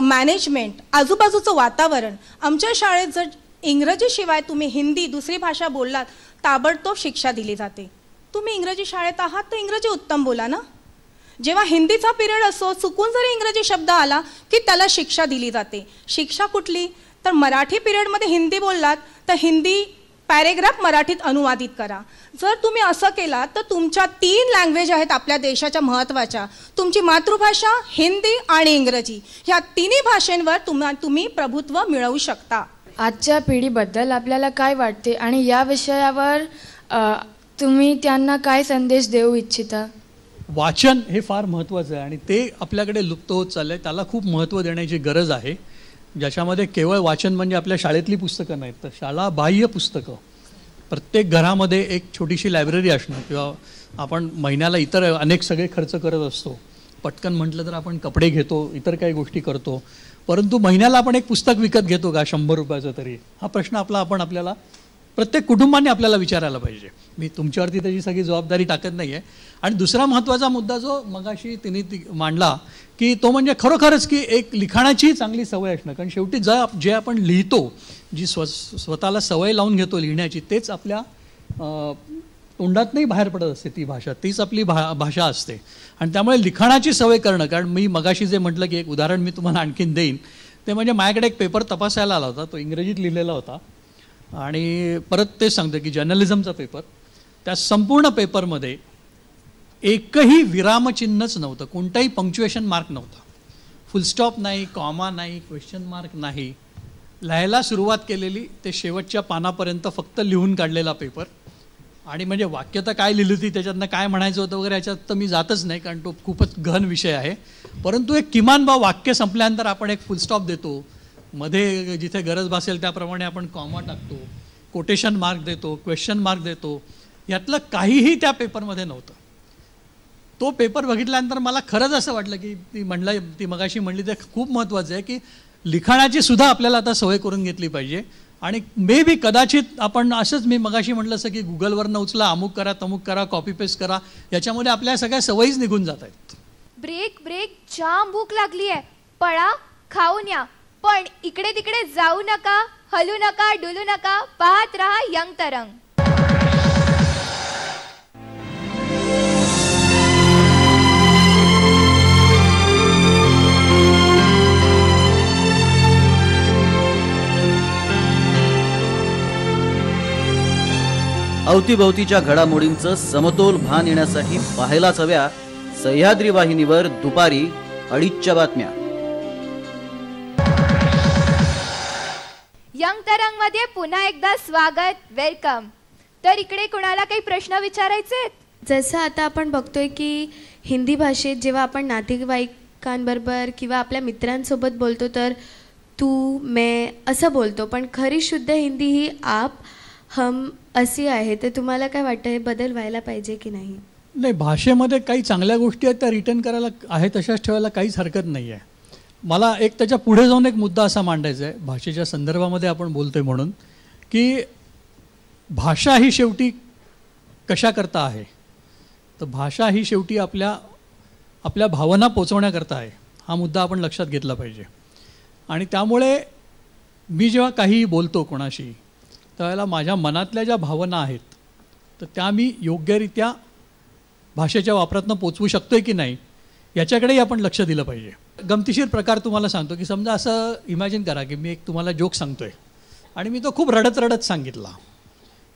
मॅनेजमेंट, आजूबाजूचं वातावरण. आमच्या शाळेत जर इंग्रजीशिवाय तुम्ही हिंदी दुसरी भाषा बोललात ताबडतोब शिक्षा दिली जाते. तुम्ही इंग्रजी शाळेत आहात तर इंग्रजी उत्तम बोला ना. जेव्हा हिंदीचा पिरियड असो चुकून जरी इंग्रजी शब्द आला की त्याला शिक्षा दिली जाते. शिक्षा कुठली तर मराठी पिरियडमध्ये हिंदी बोललात तर हिंदी पॅरेग्राफ मराठीत अनुवादित करा. जर तुम्ही असं केलात तर तुमच्या 3 लँग्वेज आहेत आपल्या देशाच्या महत्त्वाच्या, तुमची मातृभाषा, हिंदी आणि इंग्रजी, ह्या तिन्ही भाषांवर तुम्ही प्रभुत्व मिळवू शकता. आजच्या पिढीबद्दल आपल्याला काय वाटते आणि या विषयावर तुम्ही त्यांना काय संदेश देऊ इच्छिता? वाचन हे फार महत्त्वाचं आहे आणि ते आपल्याकडे लुप्त होत चाललं आहे. त्याला खूप महत्त्व देण्याची गरज आहे. ज्याच्यामध्ये केवळ वाचन म्हणजे आपल्या शाळेतली पुस्तकं नाहीत, तर शाळा बाह्य पुस्तकं, प्रत्येक घरामध्ये एक छोटीशी लायब्ररी असणं, किंवा आपण महिन्याला इतर अनेक सगळे खर्च करत असतो. पटकन म्हटलं तर आपण कपडे घेतो, इतर काही गोष्टी करतो, परंतु महिन्याला आपण एक पुस्तक विकत घेतो का 100 रुपयाचं तरी? हा प्रश्न आपल्याला प्रत्येक कुटुंबाने आपल्याला विचारायला पाहिजे. मी तुमच्यावरती त्याची सगळी जबाबदारी टाकत नाही आहे. आणि दुसरा महत्त्वाचा मुद्दा जो मगाशी तिने मांडला की तो म्हणजे खरोखरच की एक लिखाणाची चांगली सवय असणं. कारण शेवटी जे आपण लिहितो, जी स्वतःला सवय लावून घेतो लिहिण्याची, तेच आपल्या तोंडातनंही बाहेर पडत असते ती भाषा, तीच आपली भाषा असते. आणि त्यामुळे लिखाणाची सवय करणं, कारण मी मगाशी जे म्हटलं की एक उदाहरण मी तुम्हाला आणखीन देईन, ते म्हणजे माझ्याकडे एक पेपर तपासायला आला होता, तो इंग्रजीत लिहिलेला होता. आणि परत तेच सांगतो की जर्नलिझमचा पेपर, त्या संपूर्ण पेपरमध्ये एकही विरामचिन्हच नव्हतं, कोणताही पंक्च्युएशन मार्क नव्हता, फुलस्टॉप नाही, कॉमा नाही, क्वेश्चन मार्क नाही. लिहायला सुरुवात केलेली ते शेवटच्या पानापर्यंत फक्त लिहून काढलेला पेपर. आणि म्हणजे वाक्य तर काय लिहिली होती, त्याच्यातनं काय म्हणायचं होतं वगैरे याच्यात तर मी जातच नाही, कारण तो खूपच गहन विषय आहे. परंतु एक किमान वाक्य संपल्यानंतर आपण एक फुलस्टॉप देतो, मध्ये जिथे गरज भासेल त्याप्रमाणे आपण कॉमा टाकतो, कोटेशन मार्क देतो, क्वेश्चन मार्क देतो, यातलं काहीही त्या पेपरमध्ये नव्हतं. तो पेपर बघितल्यानंतर मला खरंच असं वाटलं की ती मगाशी म्हणली ते खूप महत्त्वाचं आहे की लिखाणाची सुद्धा आपल्याला आता सवय करून घेतली पाहिजे. आणि मे बी कदाचित आपण असंच, मी मगाशी म्हटलं असं की गुगलवरनं उचला, अमुक करा, तमुक करा, कॉपी पेस्ट करा, याच्यामध्ये आपल्या सगळ्या सवयीच निघून जात आहेत. ब्रेक जाम भूक लागली आहे, पळा खाऊन या, पण इकडे तिकडे जाऊ नका, हलू नका, डुलू नका, पाहत रहा यंग तरंग. अवतीभवतीच्या घडामोडींचं समतोल भान येण्यासाठी पाहायलाच हव्या सह्याद्री वाहिनीवर दुपारी 2:30च्या बातम्या. यंग तरंग मध्ये पुन्हा एकदा स्वागत, वेलकम. तर इकडे कुणाला काही प्रश्न विचारायचे आहेत? जसं आता आपण बघतोय की हिंदी भाषेत जेव्हा आपण नातेवाईकांबरोबर किंवा आपल्या मित्रांसोबत बोलतो तर तू, मैं असं बोलतो, पण खरी शुद्ध हिंदी ही आप, हम अशी आहे. तर तुम्हाला काय वाटतं, हे बदल व्हायला पाहिजे की नाही? नाही, भाषेमध्ये काही चांगल्या गोष्टी आहेत त्या रिटर्न करायला आहे तशाच ठेवायला काहीच हरकत नाही आहे. मला एक त्याच्या पुढे जाऊन एक मुद्दा असा मांडायचा आहे, भाषेच्या संदर्भामध्ये आपण बोलतोय म्हणून, की भाषा ही शेवटी कशाकरता आहे? तर भाषा ही शेवटी आपल्या भावना पोचवण्याकरता आहे. हा मुद्दा आपण लक्षात घेतला पाहिजे. आणि त्यामुळे मी जेव्हा काही बोलतो कोणाशी, त्यावेळेला माझ्या मनातल्या ज्या भावना आहेत तर त्या मी योग्यरित्या भाषेच्या वापरातनं पोचवू शकतोय की नाही याच्याकडेही आपण लक्ष दिलं पाहिजे. गमतीशीर प्रकार तुम्हाला सांगतो की समजा असं इमॅजिन करा की मी एक तुम्हाला जोक सांगतोय आणि मी तो खूप रडत रडत सांगितला,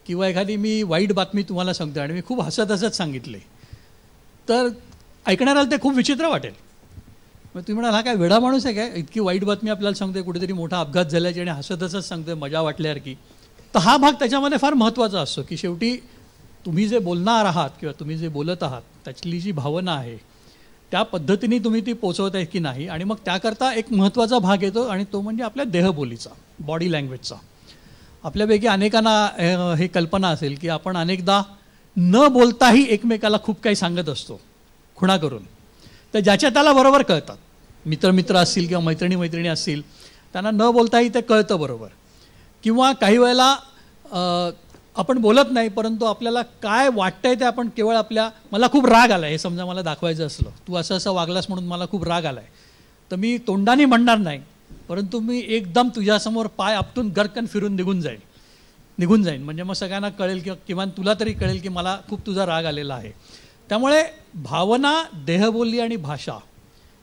किंवा एखादी मी वाईट बातमी तुम्हाला सांगतोय आणि मी खूप हसत हसत सांगितले, तर ऐकणाऱ्याला ते खूप विचित्र वाटेल. मग तुम्ही म्हणाल हा काय वेडा माणूस आहे काय, इतकी वाईट बातमी आपल्याला सांगतोय, कुठेतरी मोठा अपघात झाल्याची आणि हसत हसत सांगतोय मजा वाटल्यासारखी. तर हा भाग त्याच्यामध्ये फार महत्त्वाचा असतो की शेवटी तुम्ही जे बोलणार आहात किंवा तुम्ही जे बोलत आहात त्यातली जी भावना आहे त्या पद्धतीने तुम्ही ती पोचवत आहे की नाही. आणि मग त्याकरता एक महत्त्वाचा भाग येतो आणि तो म्हणजे आपल्या देहबोलीचा, बॉडी लँग्वेजचा. आपल्यापैकी अनेकांना हे कल्पना असेल की आपण अनेकदा न बोलताही एकमेकाला खूप काही सांगत असतो खुणा करून. तर ज्याच्या त्याला बरोबर कळतात, मित्र असतील किंवा मैत्रिणी असतील, त्यांना न बोलताही ते कळतं बरोबर. किंवा काही वेळेला आपण बोलत नाही, परंतु आपल्याला काय वाटतंय ते आपण केवळ मला खूप राग आला आहे हे समजा मला दाखवायचं असलं, तू असं वागलास म्हणून मला खूप राग आला आहे, तर मी तोंडाने म्हणणार नाही, परंतु मी एकदम तुझ्यासमोर पाय आपटून गरकन फिरून निघून जाईन. म्हणजे मग सगळ्यांना कळेल किंवा किमान तुला तरी कळेल की मला खूप तुझा राग आलेला आहे. त्यामुळे भावना, देहबोली आणि भाषा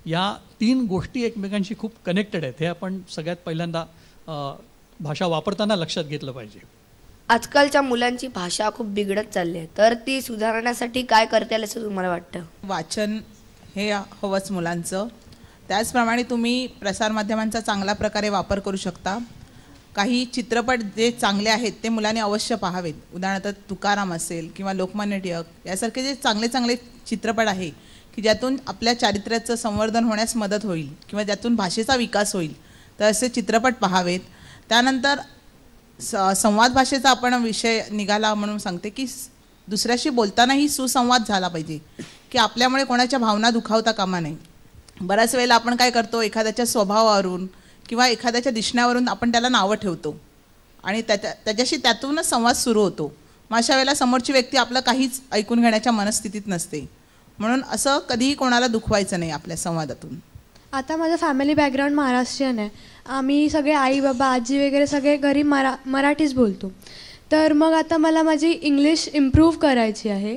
या 3 गोष्टी एकमेकांशी खूप कनेक्टेड आहेत. हे आपण सगळ्यात पहिल्यांदा भाषा वापरताना लक्षात घेतलं पाहिजे. आजकालच्या मुलांची भाषा खूप बिघडत चालली आहे, तर ती सुधारण्यासाठी काय करता येईल असं तुम्हाला वाटतं? वाचन हे हवंच मुलांचं. त्याचप्रमाणे तुम्ही प्रसारमाध्यमांचा चांगल्या प्रकारे वापर करू शकता. काही चित्रपट जे चांगले आहेत ते मुलांनी अवश्य पाहावेत. उदाहरणार्थ तुकाराम असेल किंवा लोकमान्य टिळक यासारखे जे चांगले चित्रपट आहे की ज्यातून आपल्या चारित्र्याचं संवर्धन होण्यास मदत होईल किंवा ज्यातून भाषेचा विकास होईल तर असे चित्रपट पाहावेत. त्यानंतर संवाद भाषेचा आपण विषय निघाला म्हणून सांगते की दुसऱ्याशी बोलतानाही सुसंवाद झाला पाहिजे, की आपल्यामुळे कोणाच्या भावना दुखावता कामा नये. बऱ्याच वेळेला आपण काय करतो, एखाद्याच्या स्वभावावरून किंवा एखाद्याच्या दिसण्यावरून आपण त्याला नावं ठेवतो आणि त्याच्याशी त्यातूनच संवाद सुरू होतो. मग अशा वेळेला समोरची व्यक्ती आपलं काहीच ऐकून घेण्याच्या मनस्थितीत नसते. म्हणून असं कधीही कोणाला दुखवायचं नाही आपल्या संवादातून. आता माझं फॅमिली बॅकग्राऊंड महाराष्ट्रीयन आहे. आम्ही सगळे आई बाबा आजी वगैरे सगळे घरी मराठीच बोलतो. तर मग आता मला माझी इंग्लिश इम्प्रूव्ह करायची आहे.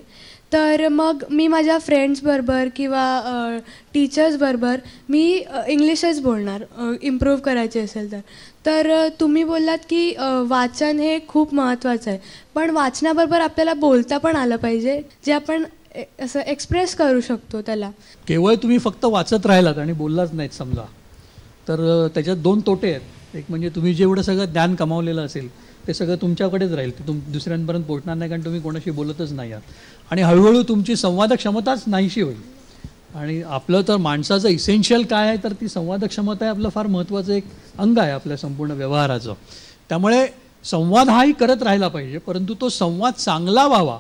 तर मग मी माझ्या फ्रेंड्सबरोबर किंवा टीचर्सबरोबर मी इंग्लिशच बोलणार इम्प्रूव्ह करायची असेल तर. तर तुम्ही बोललात की वाचन हे खूप महत्त्वाचं आहे, पण वाचनाबरोबर आपल्याला बोलता पण आलं पाहिजे, जे आपण असं एक्सप्रेस करू शकतो त्याला. केवळ तुम्ही फक्त वाचत राहिलात आणि बोललाच नाहीत समजा, तर त्याच्यात दोन तोटे आहेत. एक म्हणजे तुम्ही जेवढं सगळं ज्ञान कमावलेलं असेल ते सगळं तुमच्याकडेच राहील, ते दुसऱ्यांपर्यंत पोहोचणार नाही, कारण तुम्ही कोणाशी बोलतच नाही आहात. आणि हळूहळू तुमची संवाद क्षमताच नाहीशी होईल. आणि आपलं तर माणसाचं इसेन्शियल काय आहे तर ती संवाद क्षमता आहे, आपलं फार महत्त्वाचं एक अंग आहे आपल्या संपूर्ण व्यवहाराचं. त्यामुळे संवाद हाही करत राहिला पाहिजे, परंतु तो संवाद चांगला व्हावा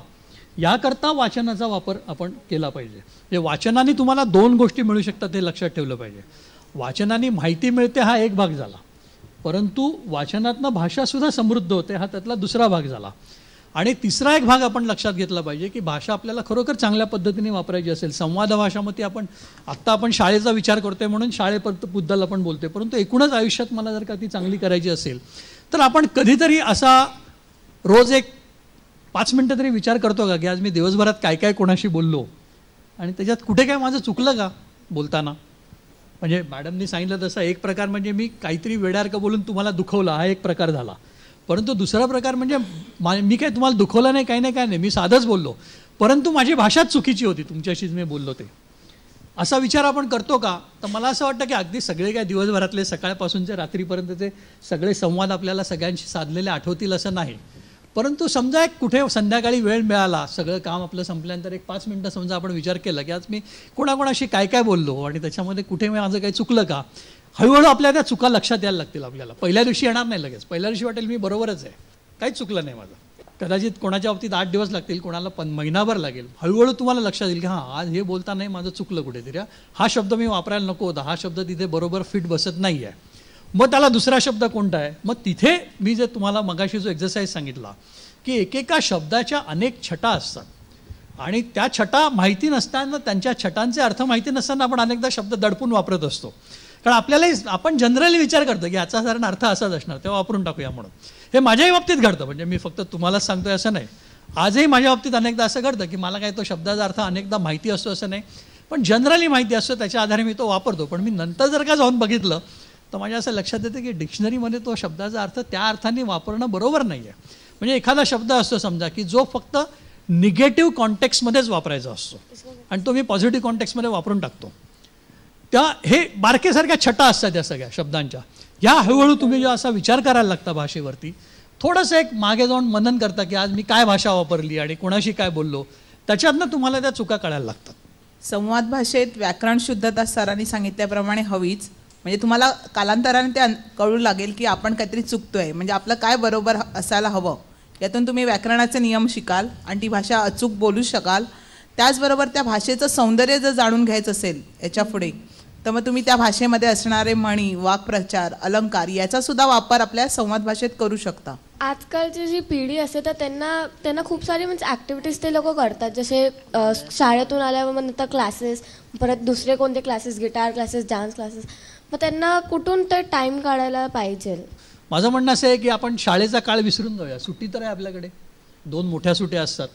याकरता वाचनाचा वापर आपण केला पाहिजे. म्हणजे वाचनाने तुम्हाला दोन गोष्टी मिळू शकतात हे लक्षात ठेवलं पाहिजे. वाचनाने माहिती मिळते हा एक भाग झाला, परंतु वाचनातनं भाषासुद्धा समृद्ध होते हा त्यातला दुसरा भाग झाला. आणि तिसरा एक भाग आपण लक्षात घेतला पाहिजे की भाषा आपल्याला खरोखर चांगल्या पद्धतीने वापरायची असेल. संवाद भाषामध्ये आपण शाळेचा विचार करतोय म्हणून शाळेबद्दल आपण बोलतोय, परंतु एकूणच आयुष्यात मला जर का ती चांगली करायची असेल तर आपण कधीतरी असा रोज एक 5 मिनटं तरी विचार करतो का की आज मी दिवसभरात काय काय कोणाशी बोललो आणि त्याच्यात कुठे काय माझं चुकलं का बोलताना. म्हणजे मॅडमनी सांगितलं तसं एक प्रकार म्हणजे मी काहीतरी वेड्यासारखं बोलून तुम्हाला दुखवलं हा एक प्रकार झाला, परंतु दुसरा प्रकार म्हणजे मी काय तुम्हाला दुखवलं नाही, काही नाही, मी साधंच बोललो, परंतु माझी भाषाच चुकीची होती तुमच्याशीच मी बोललो ते. असा विचार आपण करतो का? तर मला असं वाटतं की अगदी सगळे काय दिवसभरातले सकाळपासूनचे रात्रीपर्यंतचे सगळे संवाद आपल्याला सगळ्यांशी साधलेले आठवतील असं नाही, परंतु समजा एक कुठे संध्याकाळी वेळ मिळाला, सगळं काम आपलं संपल्यानंतर एक 5 मिनटं समजा आपण विचार केला की आज मी कोणाकोणाशी काय काय बोललो आणि त्याच्यामध्ये कुठे माझं काही चुकलं का. हळूहळू आपल्या त्या चुका लक्षात यायला लागतील आपल्याला. पहिल्या दिवशी येणार नाही लगेच, पहिल्या दिवशी वाटेल मी बरोबरच आहे, काहीच चुकलं नाही माझं. कदाचित कोणाच्या बाबतीत 8 दिवस लागतील, कोणाला महिनाभर लागेल. हळूहळू तुम्हाला लक्षात येईल की हां आज हे बोलता नाही माझं चुकलं कुठेतरी, हा शब्द मी वापरायला नको होता, हा शब्द तिथे बरोबर फिट बसत नाही आहे. मग त्याला दुसरा शब्द कोणता आहे, मग तिथे मी जे तुम्हाला मगाशी जो एक्झरसाईज सांगितला की एकेका शब्दाच्या अनेक छटा असतात आणि त्या छटा माहिती नसताना त्यांच्या छटांचे अर्थ माहिती नसताना आपण अनेकदा शब्द दडपून वापरत असतो. कारण आपल्यालाही आपण जनरली विचार करतो की याचा साधारण अर्थ असाच असणार, तेव्हा वापरून टाकूया म्हणून. हे माझ्याही बाबतीत घडतं, म्हणजे मी फक्त तुम्हालाच सांगतोय असं नाही, आजही माझ्या बाबतीत अनेकदा असं घडतं की मला काय तो शब्दाचा अर्थ अनेकदा माहिती असतो असं नाही, पण जनरली माहिती असतो त्याच्या आधारे मी तो वापरतो. पण मी नंतर जर का जाऊन बघितलं तर माझ्या असं लक्षात येतं की डिक्शनरीमध्ये तो शब्दाचा अर्थ त्या अर्थाने वापरणं बरोबर नाही आहे. म्हणजे एखादा शब्द असतो समजा की जो फक्त निगेटिव्ह कॉन्टेक्स्टमध्येच वापरायचा असतो आणि तो मी पॉझिटिव्ह कॉन्टेक्स्टमध्ये वापरून टाकतो. त्या हे बारकेसारख्या छटा असतात या सगळ्या शब्दांच्या. ह्या हळूहळू तुम्ही जेव्हा असा विचार करायला लागता भाषेवरती, थोडंसं एक मागे जाऊन मनन करता की आज मी काय भाषा वापरली आणि कोणाशी काय बोललो, त्याच्यातनं तुम्हाला त्या चुका कळायला लागतात. संवाद भाषेत व्याकरण शुद्धता सरांनी सांगितल्याप्रमाणे हवीच. म्हणजे तुम्हाला कालांतराने ते कळू लागेल की आपण काहीतरी चुकतोय, म्हणजे आपलं काय बरोबर असायला हवं. यातून तुम्ही व्याकरणाचे नियम शिकाल आणि ती भाषा अचूक बोलू शकाल. त्याचबरोबर त्या भाषेचं सौंदर्य जर जाणून घ्यायचं असेल याच्या पुढे, तर मग तुम्ही त्या भाषेमध्ये असणारे म्हणी, वाक्प्रचार, अलंकार याचा सुद्धा वापर आपल्या संवाद भाषेत करू शकता. आजकालची जी पिढी असते तर त्यांना खूप सारे म्हणजे ॲक्टिव्हिटीज ते लोक करतात, जसे शाळेतून आल्यावर मग नंतर क्लासेस, परत दुसरे कोणते classes, guitar classes, dance classes, मग त्यांना कुठून तर टाईम काढायला पाहिजे. माझं म्हणणं असं आहे की आपण शाळेचा काळ विसरून जाऊया. सुट्टी तर आहे आपल्याकडे, 2 मोठ्या सुट्ट्या असतात,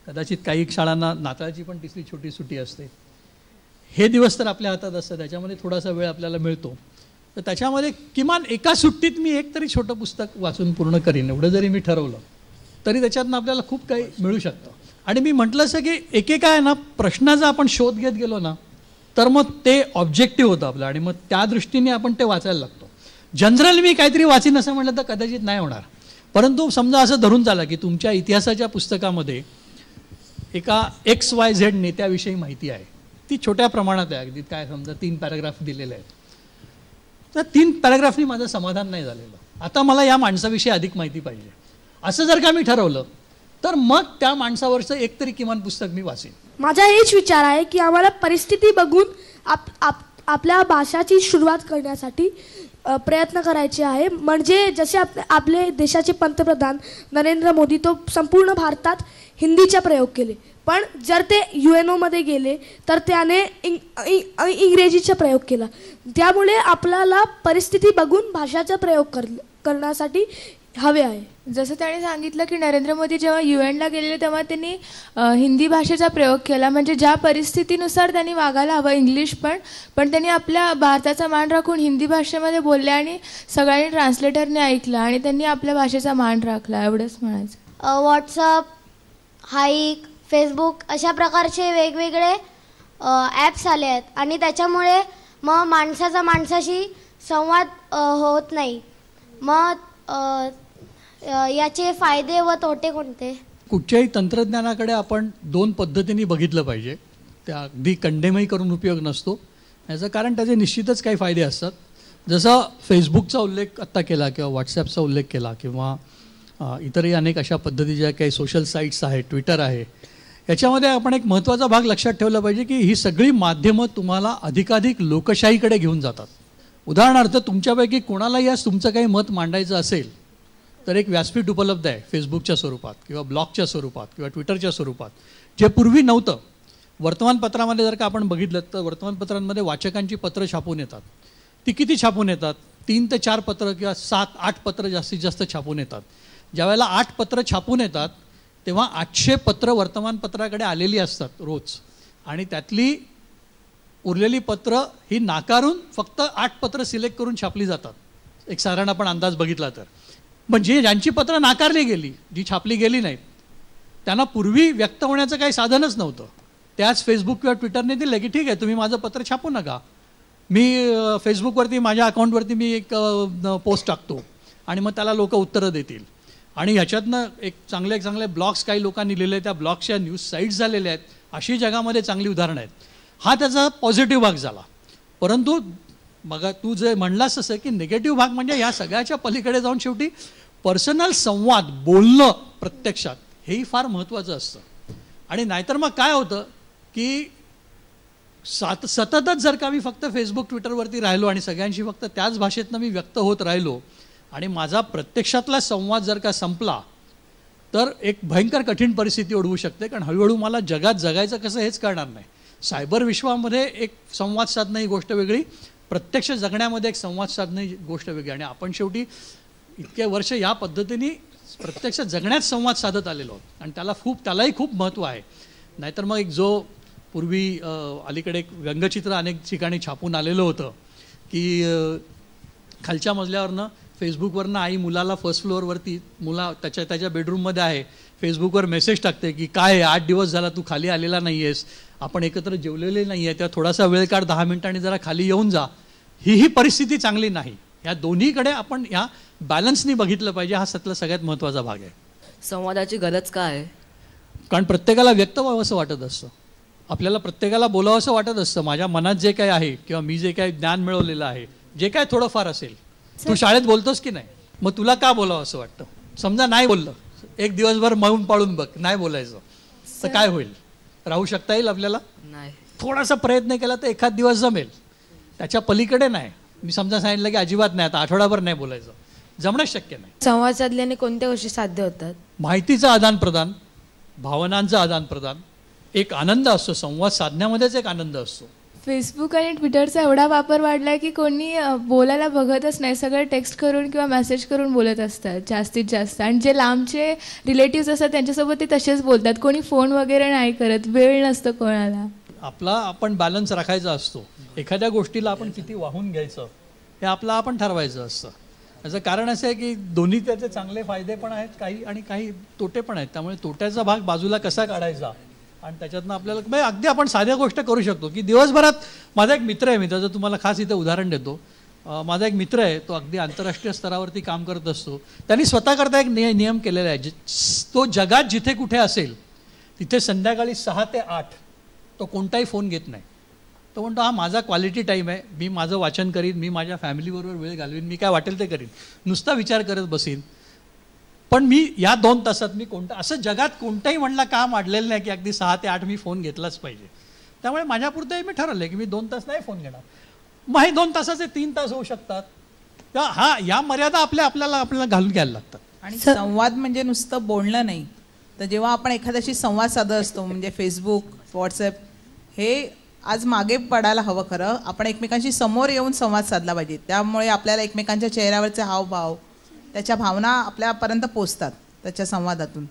कदाचित काही शाळांना नाताळची पण तिसरी छोटी सुट्टी असते. हे दिवस तर आपल्या हातात असतात, त्याच्यामध्ये थोडासा वेळ आपल्याला मिळतो. तर त्याच्यामध्ये किमान एका सुट्टीत मी एक तरी छोटं पुस्तक वाचून पूर्ण करीन, एवढं जरी मी ठरवलं तरी त्याच्यातनं आपल्याला खूप काही मिळू शकतं. आणि मी म्हटलं असं की एकेका आहे ना प्रश्नाचा आपण शोध घेत गेलो ना तर मग ते ऑब्जेक्टिव्ह होतं आपलं आणि मग त्या दृष्टीने आपण ते वाचायला लागतो. जनरल मी काहीतरी वाचीन असं म्हटलं तर कदाचित नाही होणार, परंतु समजा असं धरून चाला की तुमच्या इतिहासाच्या पुस्तकामध्ये एका XYZ नेत्याविषयी माहिती आहे, ती छोट्या प्रमाणात आहे, अगदी काय समजा 3 पॅराग्राफ दिलेले आहेत. तर 3 पॅराग्राफनी माझं समाधान नाही झालेलं. आता मला या माणसाविषयी अधिक माहिती पाहिजे. असं जर का मी ठरवलं तर मग त्या माणसावरचं एकतरी किमान पुस्तक मी वाचेन. माझा हेच विचार आहे की आम्हाला परिस्थिती बघून आपल्या भाषाची सुरुवात करण्यासाठी प्रयत्न करायचे आहे. म्हणजे जसे आपले देशाचे पंतप्रधान नरेंद्र मोदी तो संपूर्ण भारतात हिंदीचा प्रयोग केले, पण जर ते UNOमध्ये गेले तर त्याने इंग्रजीचा प्रयोग केला. त्यामुळे आपल्याला परिस्थिती बघून भाषाचा प्रयोग करण्यासाठी हवे आहे. जसं त्याने सांगितलं की नरेंद्र मोदी जेव्हा UN गेलेले तेव्हा त्यांनी हिंदी भाषेचा प्रयोग केला. म्हणजे ज्या परिस्थितीनुसार त्यांनी वागायला हवं इंग्लिश पण त्यांनी आपल्या भारताचा मान राखून हिंदी भाषेमध्ये बोलले आणि सगळ्यांनी ट्रान्सलेटरने ऐकलं आणि त्यांनी आपल्या भाषेचा मान राखला. एवढंच म्हणायचं. व्हॉट्सअप, हाईक, फेसबुक अशा प्रकारचे वेगवेगळे ॲप्स आले आहेत आणि त्याच्यामुळे मग माणसाचा माणसाशी संवाद होत नाही. मग याचे फायदे व तोटे कोणते? कुठच्याही तंत्रज्ञानाकडे आपण 2 पद्धतीने बघितलं पाहिजे. त्या अगदी कंडेमही करून उपयोग नसतो. याचं कारण त्याचे निश्चितच काही फायदे असतात. जसं फेसबुकचा उल्लेख आत्ता केला किंवा व्हॉट्सॲपचा उल्लेख केला किंवा इतरही अनेक अशा पद्धतीच्या काही सोशल साईट्स आहेत, ट्विटर आहे, याच्यामध्ये आपण एक महत्त्वाचा भाग लक्षात ठेवला पाहिजे की ही सगळी माध्यमं तुम्हाला अधिकाधिक लोकशाहीकडे घेऊन जातात. उदाहरणार्थ तुमच्यापैकी कोणालाही आज तुमचं काही मत मांडायचं असेल तर एक व्यासपीठ उपलब्ध आहे फेसबुकच्या स्वरूपात किंवा ब्लॉगच्या स्वरूपात किंवा ट्विटरच्या स्वरूपात, जे पूर्वी नव्हतं. वर्तमानपत्रामध्ये जर का आपण बघितलं तर वर्तमानपत्रांमध्ये वाचकांची पत्रं छापून येतात. ती किती छापून येतात? 3 ते 4 पत्र किंवा 7-8 पत्र जास्तीत जास्त छापून येतात. ज्यावेळेला 8 पत्र छापून येतात तेव्हा 800 पत्र वर्तमानपत्राकडे आलेली असतात रोज, आणि त्यातली उरलेली पत्र ही नाकारून फक्त 8 पत्र सिलेक्ट करून छापली जातात. एक साधारण आपण अंदाज बघितला तर म्हणजे ज्यांची पत्र नाकारली गेली, जी छापली गेली नाहीत, त्यांना पूर्वी व्यक्त होण्याचं काही साधनच नव्हतं. त्याच फेसबुक किंवा ट्विटरने दिलं की ठीक आहे तुम्ही माझं पत्र छापू नका, मी फेसबुकवरती माझ्या अकाउंटवरती मी एक पोस्ट टाकतो आणि मग त्याला लोक उत्तरं देतील. आणि ह्याच्यातनं एक चांगले ब्लॉग्स काही लोकांनी लिहिले, त्या ब्लॉग्सच्या न्यूज साईट्स झालेल्या आहेत. अशी जगामध्ये चांगली उदाहरणं आहेत. हा त्याचा पॉझिटिव्ह भाग झाला. परंतु मग तू जे म्हणलास तसं की निगेटिव्ह भाग म्हणजे ह्या सगळ्याच्या पलीकडे जाऊन शेवटी पर्सनल संवाद, बोलणं प्रत्यक्षात, हेही फार महत्त्वाचं असतं. आणि नाहीतर मग काय होतं की सततच जर का मी फक्त फेसबुक ट्विटरवरती राहिलो आणि सगळ्यांशी फक्त त्याच भाषेतनं मी व्यक्त होत राहिलो आणि माझा प्रत्यक्षातला संवाद जर का संपला तर एक भयंकर कठीण परिस्थिती ओढवू शकते. कारण हळूहळू मला जगात जगायचं कसं हेच कळणार नाही. सायबर विश्वामध्ये एक संवाद साधणं ही गोष्ट वेगळी, प्रत्यक्ष जगण्यामध्ये एक संवाद साधणं ही गोष्ट वेगळी. आणि आपण शेवटी इतके वर्ष या पद्धतीने प्रत्यक्ष जगण्यात संवाद साधत आलेलो आहोत आणि त्यालाही खूप महत्त्व आहे. नाहीतर मग एक जो पूर्वी अलीकडे एक व्यंगचित्र अनेक ठिकाणी छापून आलेलं होतं की खालच्या मजल्यावरनं फेसबुकवरनं आई मुलाला फर्स्ट फ्लोअरवरती, त्याच्या बेडरूममध्ये आहे, फेसबुकवर मेसेज टाकते की काय 8 दिवस झाला तू खाली आलेला नाही आहेस, आपण एकत्र जेवलेले नाही आहे, तेव्हा थोडासा वेळ काढ, 10 मिनिटांनी जरा खाली येऊन जा. ही परिस्थिती चांगली नाही. या दोन्हीकडे आपण या बॅलन्सनी बघितलं पाहिजे. हा सगळ्यात महत्त्वाचा भाग आहे. संवादाची गरज काय आहे? कारण प्रत्येकाला व्यक्त व्हावं असं वाटत असतं, आपल्याला प्रत्येकाला बोलावं असं वाटत असतं. माझ्या मनात जे काही आहे किंवा मी जे काही ज्ञान मिळवलेलं आहे, जे काय थोडंफार असेल, तू शाळेत बोलतोस की नाही, मग तुला का बोलावं असं वाटतं? समजा नाही बोललं, एक दिवसभर मौन पाळून बघ, नाही बोलायचं तर काय होईल? राहू शकता येईल आपल्याला? नाही. थोडासा प्रयत्न केला तर एखाद दिवस जमेल, त्याच्या पलीकडे नाही. मी समजा सांगितलं की अजिबात नाही, आता आठवडाभर नाही बोलायचं, जमणंच शक्य नाही. संवाद साधल्याने कोणत्या गोष्टी साध्य होतात? माहितीचं आदान प्रदान, भावनांचं आदान प्रदान, एक आनंद असतो. संवाद साधण्यामध्येच एक आनंद असतो. फेसबुक आणि ट्विटरचा एवढा वापर वाढलाय की कोणी बोलायला बघतच नाही, सगळं टेक्स्ट करून किंवा मेसेज करून बोलत असतात जास्तीत जास्त. आणि जे लांबचे रिलेटिव्स असतात त्यांच्यासोबत ते तसेच बोलतात, कोणी फोन वगैरे नाही करत, वेळ नसतं कोणाला. आपण बॅलन्स राखायचा असतो. एखाद्या गोष्टीला आपण किती वाहून घ्यायचं हे आपण ठरवायचं असतं. याचं कारण असं आहे की दोन्ही त्याचे चांगले फायदे पण आहेत काही आणि काही तोटे पण आहेत. त्यामुळे तोट्याचा भाग बाजूला कसा काढायचा आणि त्याच्यातनं आपल्याला अगदी आपण साध्या गोष्ट करू शकतो की दिवसभरात माझा एक मित्र आहे, मी त्याचं तुम्हाला खास इथं उदाहरण देतो. माझा एक मित्र आहे, तो अगदी आंतरराष्ट्रीय स्तरावरती काम करत असतो. त्यांनी स्वतःकरता एक नियम केलेला आहे, तो जगात जिथे कुठे असेल तिथे संध्याकाळी 6 ते 8 तो कोणताही फोन घेत नाही. तो म्हणतो हा माझा क्वालिटी टाईम आहे, मी माझं वाचन करीन, मी माझ्या फॅमिलीबरोबर वेळ घालवीन, मी काय वाटेल ते करीन, नुसता विचार करत बसीन. पण मी या 2 तासात मी असं जगात कोणतंही म्हणलं काम अडलेलं नाही की अगदी 6 ते 8 मी फोन घेतलाच पाहिजे. त्यामुळे माझ्यापुरतं मी ठरवलं की मी 2 तास नाही फोन घेणार. मग हे 2 तासाचे 3 तास होऊ शकतात. हा, या मर्यादा आपल्याला घालून घ्यायला लागतात. आणि संवाद म्हणजे नुसतं बोलणं नाही, तर जेव्हा आपण एखाद्याशी संवाद साधत असतो म्हणजे फेसबुक, व्हॉट्सॲप, हे आज मागे पडायला हवं. खरं आपण एकमेकांशी समोर येऊन संवाद साधला पाहिजे. त्यामुळे आपल्याला एकमेकांच्या चेहऱ्यावरचे हावभाव, त्याच्या भावना आपल्यापर्यंत पोचतात त्याच्या संवादातून.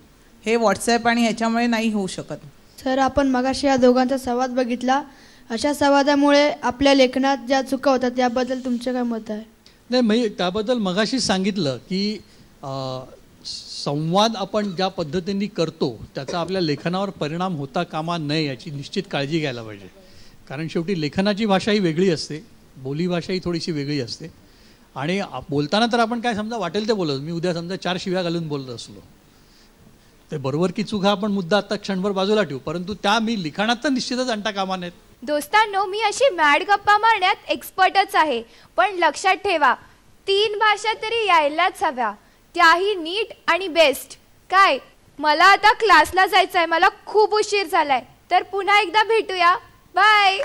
हे व्हॉट्सॲप आणि ह्याच्यामुळे नाही होऊ शकत. सर, आपण मगाशी या दोघांचा संवाद बघितला. अशा संवादामुळे आपल्या लेखनात ज्या चुका होतात त्याबद्दल तुमचं काय मत आहे? नाही, मी त्याबद्दल मगाशीच सांगितलं की संवाद आपण ज्या पद्धतीने करतो त्याचा आपल्या लेखनावर परिणाम होता कामा नये याची निश्चित काळजी घ्यायला पाहिजे. कारण शेवटी लेखनाची भाषा ही वेगळी असते, बोलीभाषा ही थोडीशी वेगळी असते. आणि बोलताना तर आपण काय समजा वाटेल ते बोलत, मी उद्या समजा 4 शिव्या घालून बोलत असलो, ते बरोबर की चूक हा आपण मुद्दा आता क्षणभर बाजूला ठेवू, परंतु त्या मी लिखाणात तर निश्चितच आणता कामा नयेत. दोस्तांनो, मी अशी मॅड गप्पा मारण्यात एक्सपर्टच आहे, पण लक्षात ठेवा 3 भाषा तरी यायलाच हव्या, त्याही नीट आणि बेस्ट. काय, मला आता क्लासला जायचं आहे, मला खूप उशीर झालाय, तर पुन्हा एकदा भेटूया. बाय.